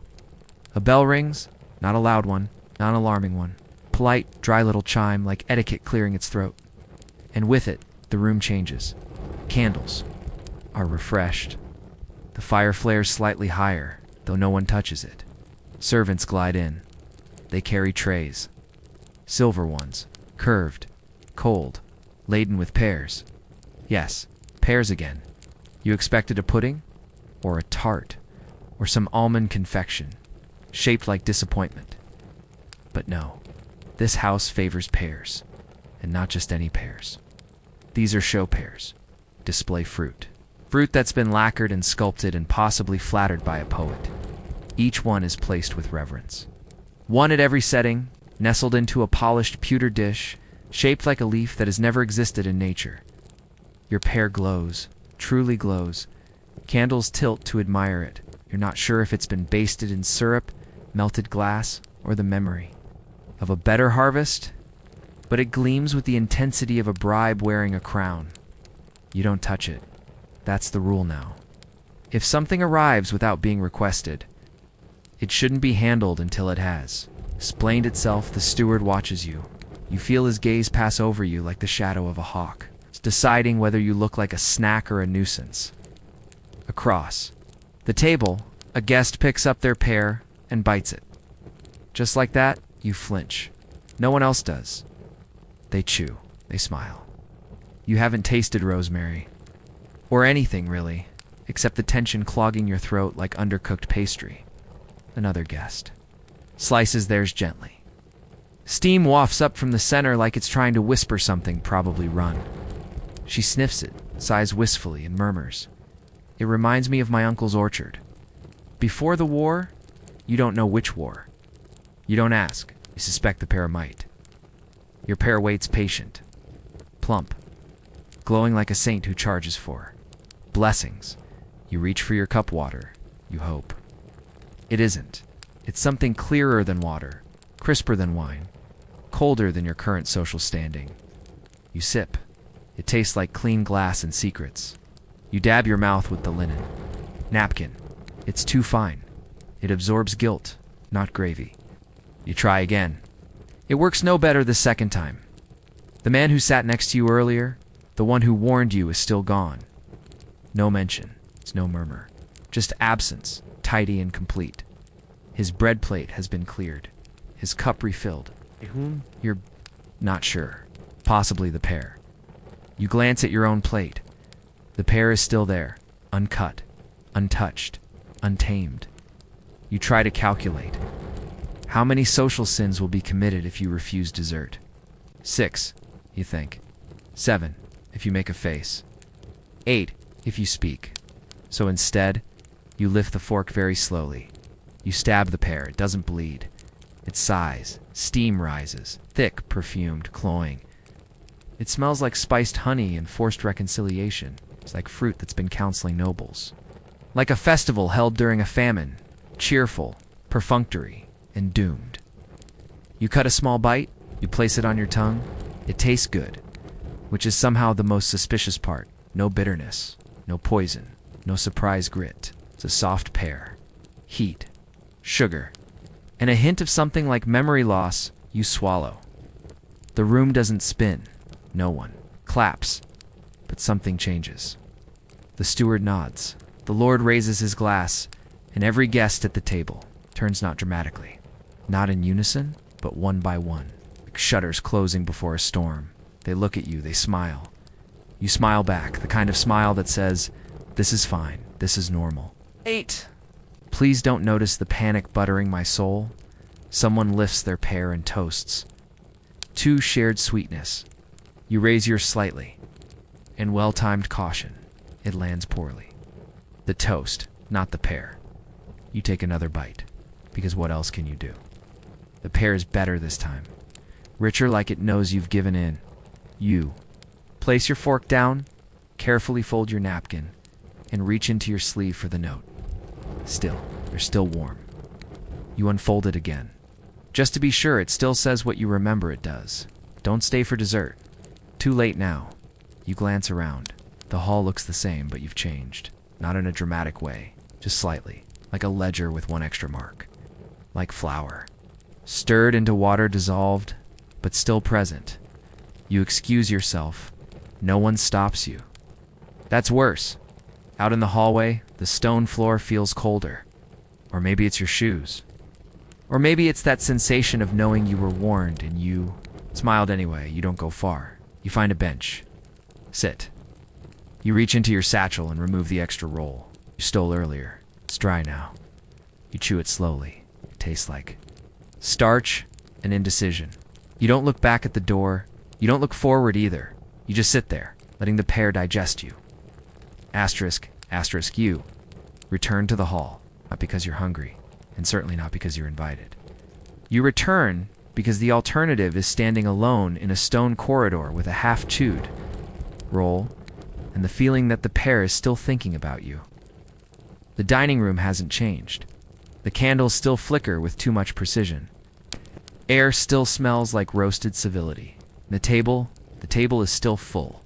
A bell rings, not a loud one, not an alarming one. Polite, dry little chime, like etiquette clearing its throat. And with it, the room changes. Candles are refreshed. The fire flares slightly higher, though no one touches it. Servants glide in. They carry trays. Silver ones, curved, cold, laden with pears. Yes, pears again. You expected a pudding? Or a tart? Or some almond confection, shaped like disappointment. But no, this house favors pears, and not just any pears. These are show pears, display fruit. Fruit that's been lacquered and sculpted and possibly flattered by a poet. Each one is placed with reverence. One at every setting, nestled into a polished pewter dish, shaped like a leaf that has never existed in nature. Your pear glows, truly glows. Candles tilt to admire it. You're not sure if it's been basted in syrup, melted glass, or the memory of a better harvest, but it gleams with the intensity of a bribe wearing a crown. You don't touch it. That's the rule now. If something arrives without being requested, it shouldn't be handled until it has explained itself. The steward watches you. You feel his gaze pass over you like the shadow of a hawk, deciding whether you look like a snack or a nuisance. Across the table, a guest picks up their pear and bites it. Just like that, you flinch. No one else does. They chew. They smile. You haven't tasted rosemary. Or anything, really, except the tension clogging your throat like undercooked pastry. Another guest slices theirs gently. Steam wafts up from the center like it's trying to whisper something, probably run. She sniffs it, sighs wistfully, and murmurs, "It reminds me of my uncle's orchard. Before the war, you don't know which war. You don't ask. You suspect the pear might. Your pear waits patient, plump, glowing like a saint who charges for blessings. You reach for your cup water. You hope. It isn't. It's something clearer than water, crisper than wine, colder than your current social standing. You sip. It tastes like clean glass and secrets. You dab your mouth with the linen napkin. It's too fine. It absorbs guilt, not gravy. You try again. It works no better the second time. The man who sat next to you earlier, the one who warned you, is still gone. No mention. It's no murmur. Just absence, tidy and complete. His bread plate has been cleared. His cup refilled. You're not sure. Possibly the pear. You glance at your own plate. The pear is still there, uncut, untouched, untamed. You try to calculate. How many social sins will be committed if you refuse dessert? 6, you think. 7, if you make a face. 8, if you speak. So instead, you lift the fork very slowly. You stab the pear. It doesn't bleed. It sighs. Steam rises, thick, perfumed, cloying. It smells like spiced honey and forced reconciliation. It's like fruit that's been counseling nobles. Like a festival held during a famine, cheerful, perfunctory, and doomed. You cut a small bite, you place it on your tongue. It tastes good, which is somehow the most suspicious part. No bitterness, no poison, no surprise grit. It's a soft pear. Heat, sugar, and a hint of something like memory loss. You swallow. The room doesn't spin. No one claps. But something changes. The steward nods. The Lord raises his glass, and every guest at the table turns not dramatically, not in unison, but one by one, like shutters closing before a storm. They look at you, they smile. You smile back, the kind of smile that says, "This is fine, this is normal." 8. Please don't notice the panic buttering my soul. Someone lifts their pear and toasts. 2 shared sweetness. You raise yours slightly. In well-timed caution, it lands poorly. The toast, not the pear. You take another bite, because what else can you do? The pear is better this time. Richer, like it knows you've given in. You place your fork down, carefully fold your napkin, and reach into your sleeve for the note. Still, they're still warm. You unfold it again. Just to be sure it still says what you remember it does. Don't stay for dessert. Too late now. You glance around. The hall looks the same, but you've changed. Not in a dramatic way, just slightly, like a ledger with one extra mark. Like flour. Stirred into water dissolved, but still present. You excuse yourself. No one stops you. That's worse. Out in the hallway, the stone floor feels colder. Or maybe it's your shoes. Or maybe it's that sensation of knowing you were warned and you smiled anyway. You don't go far. You find a bench. Sit. You reach into your satchel and remove the extra roll you stole earlier. It's dry now. You chew it slowly. It tastes like starch and indecision. You don't look back at the door. You don't look forward either. You just sit there, letting the pear digest you. Asterisk, asterisk, you return to the hall, not because you're hungry, and certainly not because you're invited. You return because the alternative is standing alone in a stone corridor with a half-chewed roll and the feeling that the pear is still thinking about you. The dining room hasn't changed. The candles still flicker with too much precision. Air still smells like roasted civility. The table is still full.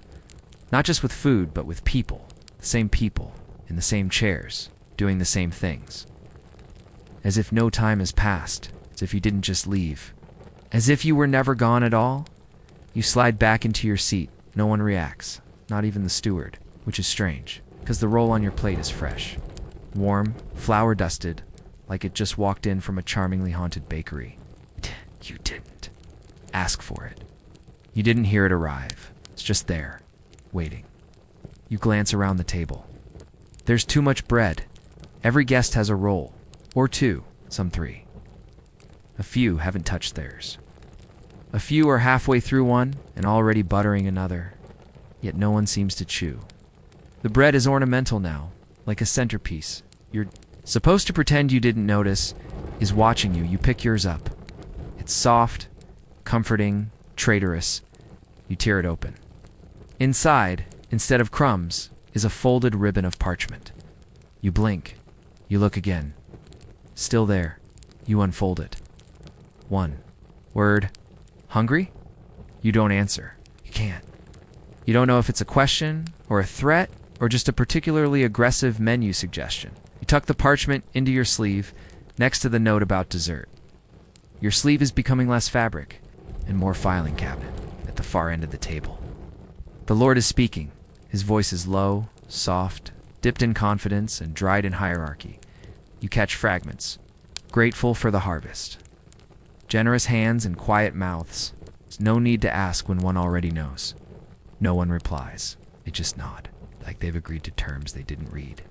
Not just with food, but with people. The same people, in the same chairs, doing the same things. As if no time has passed, as if you didn't just leave. As if you were never gone at all. You slide back into your seat. No one reacts, not even the steward, which is strange, because the roll on your plate is fresh. Warm, flour-dusted, like it just walked in from a charmingly haunted bakery. You didn't ask for it. You didn't hear it arrive. It's just there, waiting. You glance around the table. There's too much bread. Every guest has a roll, or 2, some 3. A few haven't touched theirs. A few are halfway through one and already buttering another, yet no one seems to chew. The bread is ornamental now, like a centerpiece. You're supposed to pretend you didn't notice, is watching you. You pick yours up. It's soft, comforting, traitorous. You tear it open. Inside, instead of crumbs, is a folded ribbon of parchment. You blink. You look again. Still there. You unfold it. 1 word. Hungry? You don't answer. You can't. You don't know if it's a question, or a threat, or just a particularly aggressive menu suggestion. You tuck the parchment into your sleeve, next to the note about dessert. Your sleeve is becoming less fabric, and more filing cabinet at the far end of the table. The Lord is speaking. His voice is low, soft, dipped in confidence, and dried in hierarchy. You catch fragments, grateful for the harvest. Generous hands and quiet mouths. There's no need to ask when one already knows. No one replies. They just nod, like they've agreed to terms they didn't read.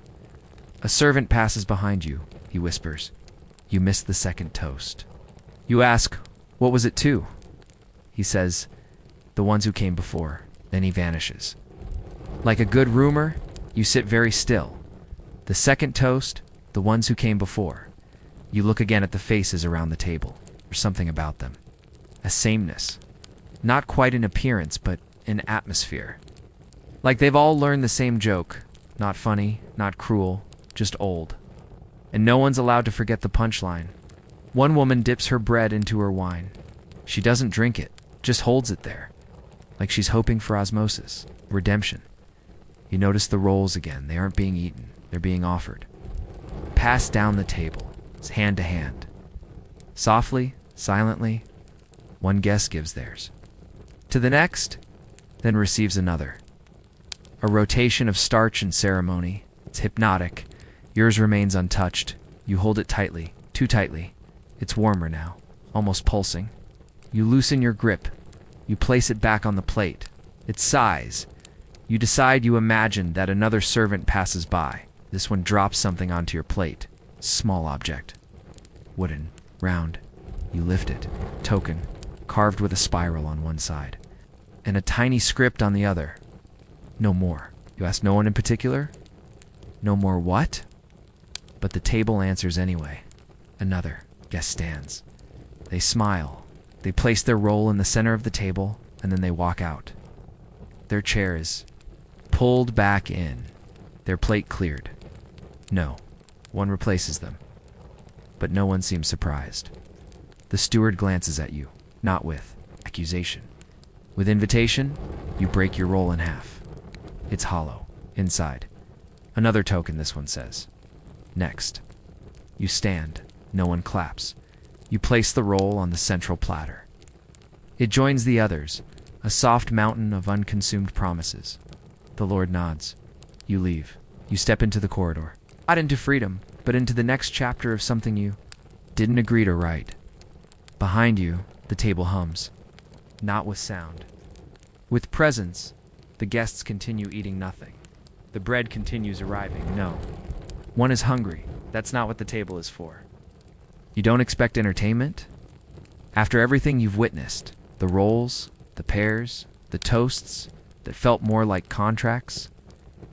A servant passes behind you. He whispers, "You missed the second toast." You ask, "What was it to?" He says, "The ones who came before." Then he vanishes. Like a good rumor, you sit very still. The second toast, the ones who came before. You look again at the faces around the table. There's something about them. A sameness. Not quite in appearance, but in atmosphere. Like they've all learned the same joke. Not funny, not cruel, just old. And no one's allowed to forget the punchline. One woman dips her bread into her wine. She doesn't drink it, just holds it there. Like she's hoping for osmosis, redemption. You notice the rolls again. They aren't being eaten. They're being offered. Passed down the table. It's hand to hand. Softly, silently, one guest gives theirs. To the next, then receives another. A rotation of starch and ceremony. It's hypnotic. Yours remains untouched. You hold it tightly, too tightly. It's warmer now, almost pulsing. You loosen your grip. You place it back on the plate. It sighs. You decide you imagine that another servant passes by. This one drops something onto your plate. Small object. Wooden. Round. You lift it. Token. Carved with a spiral on one side. And a tiny script on the other. No more. You ask no one in particular? No more what? But the table answers anyway. Another. Guest stands. They smile. They place their roll in the center of the table, and then they walk out. Their chair is pulled back in. Their plate cleared. No. One replaces them. But no one seems surprised. The steward glances at you, not with accusation. With invitation, you break your roll in half. It's hollow, inside. Another token, this one says. Next. You stand. No one claps. You place the roll on the central platter. It joins the others, a soft mountain of unconsumed promises. The Lord nods. You leave. You step into the corridor. Not into freedom, but into the next chapter of something you didn't agree to write. Behind you, the table hums. Not with sound. With presence, the guests continue eating nothing. The bread continues arriving. No. One is hungry. That's not what the table is for. You don't expect entertainment? After everything you've witnessed, the rolls, the pears, the toasts that felt more like contracts,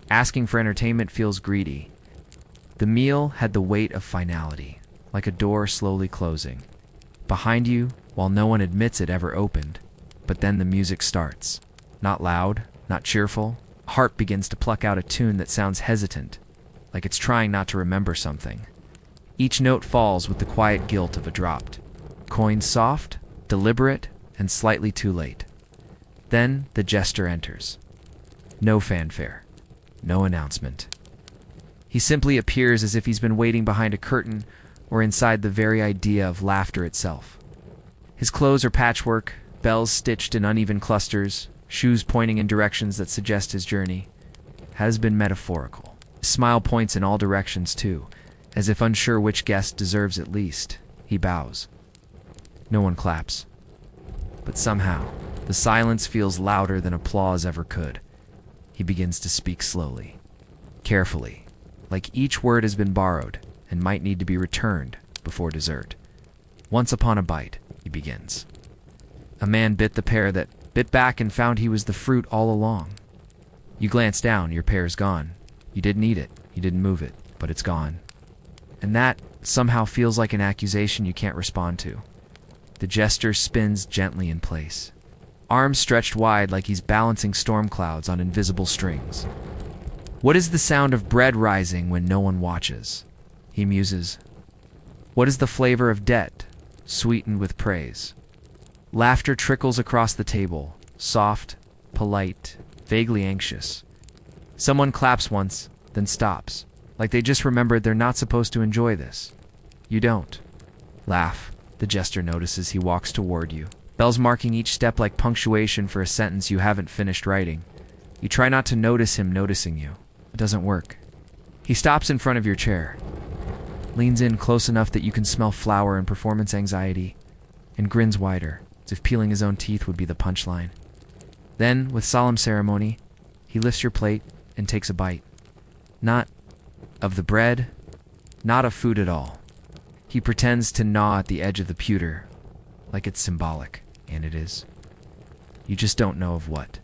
asking for entertainment feels greedy. The meal had the weight of finality, like a door slowly closing. Behind you, while no one admits it ever opened, but then the music starts. Not loud, not cheerful. Heart begins to pluck out a tune that sounds hesitant, like it's trying not to remember something. Each note falls with the quiet guilt of a dropped. Coin soft, deliberate, and slightly too late. Then the jester enters. No fanfare. No announcement. He simply appears as if he's been waiting behind a curtain or inside the very idea of laughter itself. His clothes are patchwork, bells stitched in uneven clusters, shoes pointing in directions that suggest his journey has been metaphorical. His smile points in all directions, too, as if unsure which guest deserves it least. He bows. No one claps. But somehow, the silence feels louder than applause ever could. He begins to speak slowly, carefully, like each word has been borrowed and might need to be returned before dessert. Once upon a bite, he begins. A man bit the pear that bit back and found he was the fruit all along. You glance down, your pear's gone. You didn't eat it, you didn't move it, but it's gone. And that somehow feels like an accusation you can't respond to. The jester spins gently in place, arms stretched wide like he's balancing storm clouds on invisible strings. What is the sound of bread rising when no one watches? He muses. What is the flavor of debt, sweetened with praise? Laughter trickles across the table, soft, polite, vaguely anxious. Someone claps once, then stops, like they just remembered they're not supposed to enjoy this. You don't. Laugh. The jester notices. He walks toward you, bells marking each step like punctuation for a sentence you haven't finished writing. You try not to notice him noticing you. It doesn't work. He stops in front of your chair, leans in close enough that you can smell flour and performance anxiety, and grins wider, as if peeling his own teeth would be the punchline. Then, with solemn ceremony, he lifts your plate and takes a bite. Not of the bread, not of food at all. He pretends to gnaw at the edge of the pewter, like it's symbolic, and it is. You just don't know of what.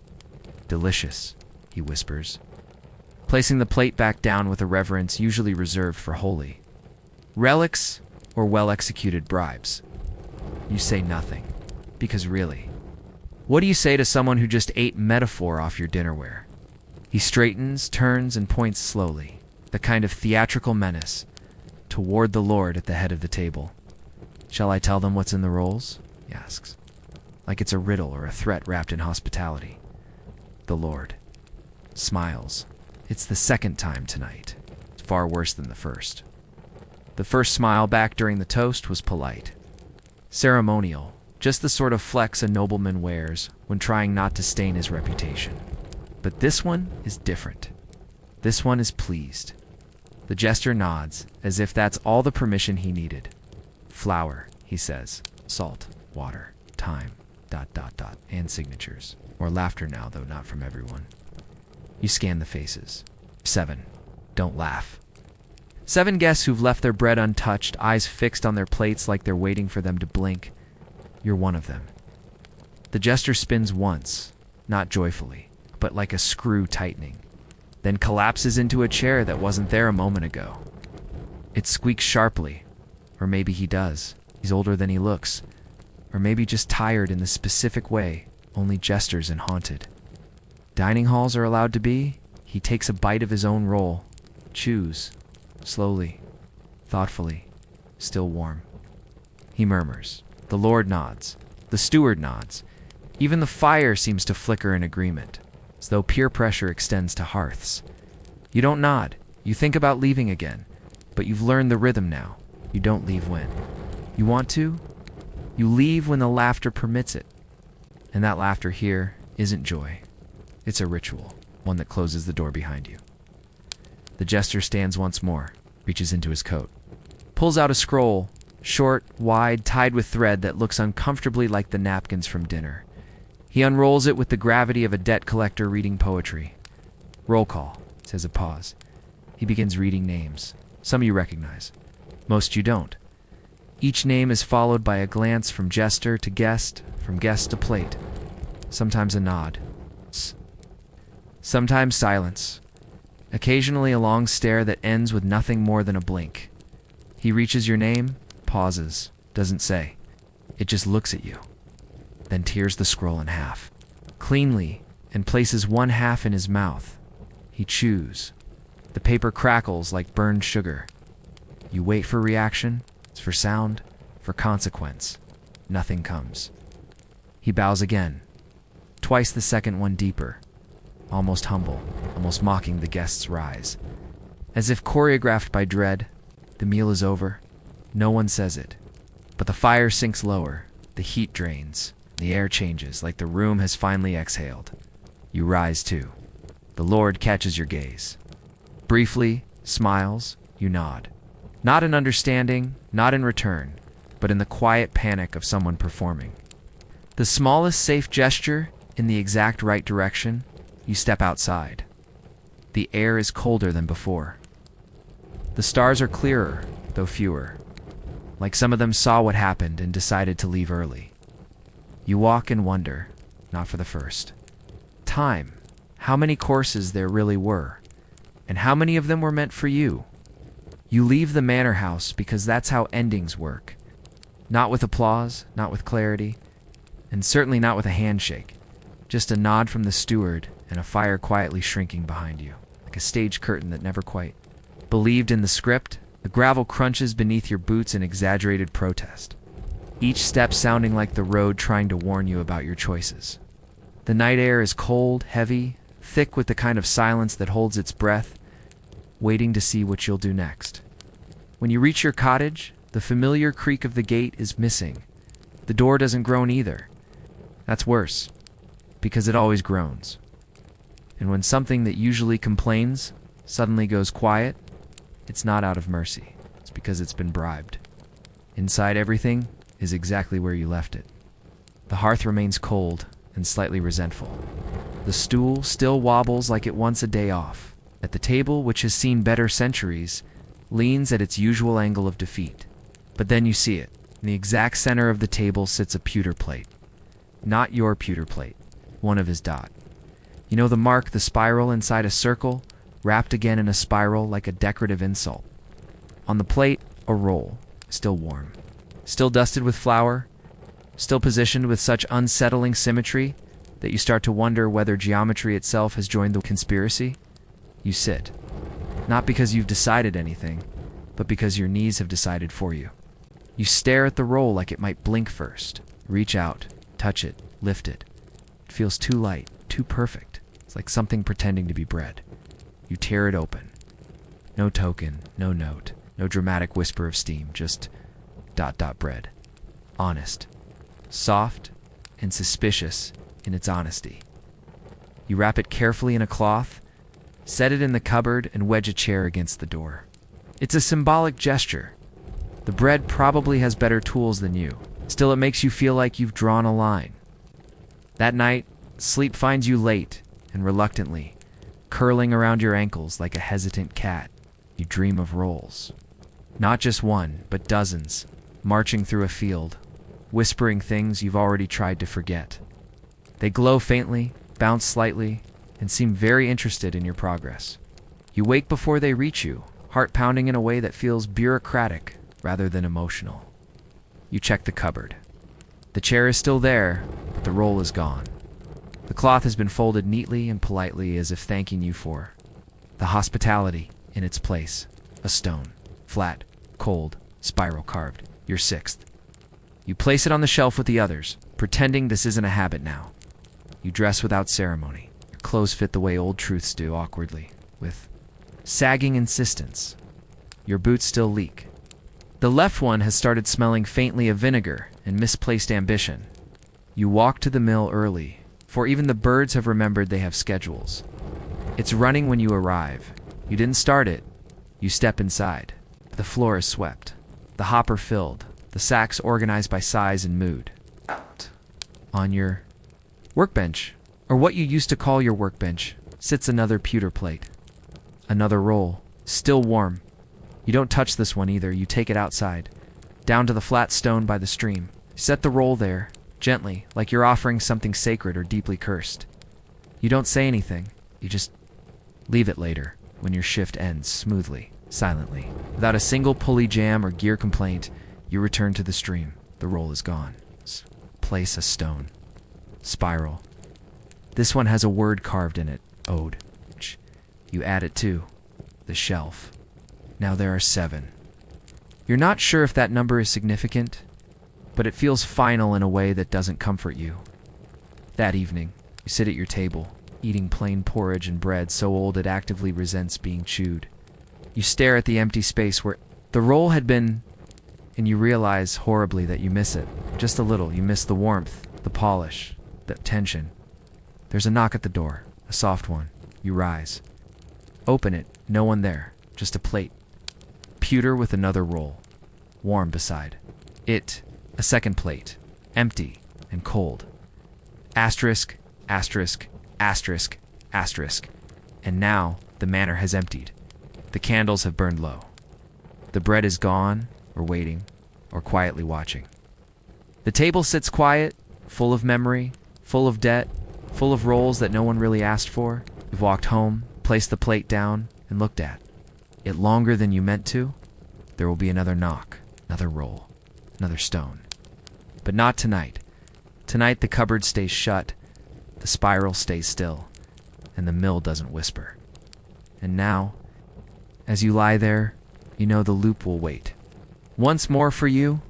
Delicious, he whispers, placing the plate back down with a reverence usually reserved for holy relics or well-executed bribes. You say nothing, because really, what do you say to someone who just ate metaphor off your dinnerware? He straightens, turns, and points slowly, the kind of theatrical menace, toward the Lord at the head of the table. Shall I tell them what's in the rolls? He asks, like it's a riddle or a threat wrapped in hospitality. The Lord smiles. It's the second time tonight. It's far worse than the first. The first smile back during the toast was polite, ceremonial, just the sort of flex a nobleman wears when trying not to stain his reputation. But this one is different. This one is pleased. The jester nods, as if that's all the permission he needed. Flour, he says. Salt, water, time, ... and signatures. Or laughter now, though not from everyone. You scan the faces. 7. Don't laugh. 7 guests who've left their bread untouched, eyes fixed on their plates like they're waiting for them to blink. You're one of them. The jester spins once, not joyfully, but like a screw tightening, then collapses into a chair that wasn't there a moment ago. It squeaks sharply, or maybe he does. He's older than he looks, or maybe just tired in the specific way only jesters and haunted dining halls are allowed to be. He takes a bite of his own roll, chews, slowly, thoughtfully, still warm. He murmurs. The Lord nods. The steward nods. Even the fire seems to flicker in agreement, as though peer pressure extends to hearths. You don't nod. You think about leaving again, but you've learned the rhythm now. You don't leave when you want to. You leave when the laughter permits it. And that laughter here isn't joy. It's a ritual, one that closes the door behind you. The jester stands once more, reaches into his coat, pulls out a scroll, short, wide, tied with thread that looks uncomfortably like the napkins from dinner. He unrolls it with the gravity of a debt collector reading poetry. Roll call, says a pause. He begins reading names. Some you recognize. Most you don't. Each name is followed by a glance from jester to guest, from guest to plate. Sometimes a nod. Sometimes silence. Occasionally a long stare that ends with nothing more than a blink. He reaches your name, pauses, doesn't say. It just looks at you, then tears the scroll in half, cleanly, and places one half in his mouth. He chews. The paper crackles like burned sugar. You wait for reaction, for sound, for consequence. Nothing comes. He bows again, twice the second one deeper, almost humble, almost mocking the guest's rise. As if choreographed by dread, the meal is over. No one says it, but the fire sinks lower, the heat drains, the air changes like the room has finally exhaled. You rise too. The Lord catches your gaze. Briefly, smiles, you nod. Not in understanding, not in return, but in the quiet panic of someone performing. The smallest safe gesture in the exact right direction, you step outside. The air is colder than before. The stars are clearer, though fewer. Like some of them saw what happened and decided to leave early. You walk and wonder, not for the first time, how many courses there really were, and how many of them were meant for you. You leave the manor house because that's how endings work. Not with applause, not with clarity, and certainly not with a handshake. Just a nod from the steward and a fire quietly shrinking behind you, like a stage curtain that never quite believed in the script. The gravel crunches beneath your boots in exaggerated protest, each step sounding like the road trying to warn you about your choices. The night air is cold, heavy, thick with the kind of silence that holds its breath, waiting to see what you'll do next. When you reach your cottage, the familiar creak of the gate is missing. The door doesn't groan either. That's worse, because it always groans. And when something that usually complains suddenly goes quiet, it's not out of mercy. It's because it's been bribed. Inside, everything is exactly where you left it. The hearth remains cold and slightly resentful. The stool still wobbles like it wants a day off. At the table, which has seen better centuries, leans at its usual angle of defeat. But then you see it. In the exact center of the table sits a pewter plate. Not your pewter plate, one of his dot. You know the mark, the spiral inside a circle, wrapped again in a spiral like a decorative insult. On the plate, a roll, still warm, still dusted with flour, still positioned with such unsettling symmetry that you start to wonder whether geometry itself has joined the conspiracy. You sit, not because you've decided anything, but because your knees have decided for you. You stare at the roll like it might blink first, reach out, touch it, lift it. It feels too light, too perfect. It's like something pretending to be bread. You tear it open. No token, no note, no dramatic whisper of steam, just ... bread. Honest. Soft and suspicious in its honesty. You wrap it carefully in a cloth, set it in the cupboard, and wedge a chair against the door. It's a symbolic gesture. The bread probably has better tools than you. Still, it makes you feel like you've drawn a line. That night, sleep finds you late and reluctantly, curling around your ankles like a hesitant cat. You dream of rolls. Not just one, but dozens, marching through a field, whispering things you've already tried to forget. They glow faintly, bounce slightly, and seem very interested in your progress. You wake before they reach you, heart pounding in a way that feels bureaucratic rather than emotional. You check the cupboard. The chair is still there, but the roll is gone. The cloth has been folded neatly and politely as if thanking you for the hospitality in its place. A stone, flat, cold, spiral carved, your sixth. You place it on the shelf with the others, pretending this isn't a habit now. You dress without ceremony. Your clothes fit the way old truths do, awkwardly, with sagging insistence. Your boots still leak. The left one has started smelling faintly of vinegar and misplaced ambition. You walk to the mill early, for even the birds have remembered they have schedules. It's running when you arrive. You didn't start it. You step inside. The floor is swept. The hopper filled. The sacks organized by size and mood. Out. On your workbench, or what you used to call your workbench, sits another pewter plate. Another roll, still warm. You don't touch this one either. You take it outside, down to the flat stone by the stream. Set the roll there, gently, like you're offering something sacred or deeply cursed. You don't say anything. You just leave it later, when your shift ends smoothly, silently. Without a single pulley jam or gear complaint, you return to the stream. The roll is gone. Place a stone. Spiral. This one has a word carved in it. Ode. You add it to the shelf. Now there are 7. You're not sure if that number is significant, but it feels final in a way that doesn't comfort you. That evening, you sit at your table, eating plain porridge and bread so old it actively resents being chewed. You stare at the empty space where the roll had been, and you realize horribly that you miss it. Just a little. You miss the warmth, the polish, the tension. There's a knock at the door, a soft one. You rise. Open it. No one there. Just a plate. Pewter with another roll. Warm beside it. A second plate. Empty and cold. Asterisk, asterisk, asterisk, asterisk. And now the manor has emptied. The candles have burned low. The bread is gone, or waiting, or quietly watching. The table sits quiet, full of memory, full of debt, full of rolls that no one really asked for. You've walked home, placed the plate down, and looked at it longer than you meant to. There will be another knock, another roll, another stone. But not tonight. Tonight the cupboard stays shut, the spiral stays still, and the mill doesn't whisper. And now, as you lie there, you know the loop will wait. Once more for you,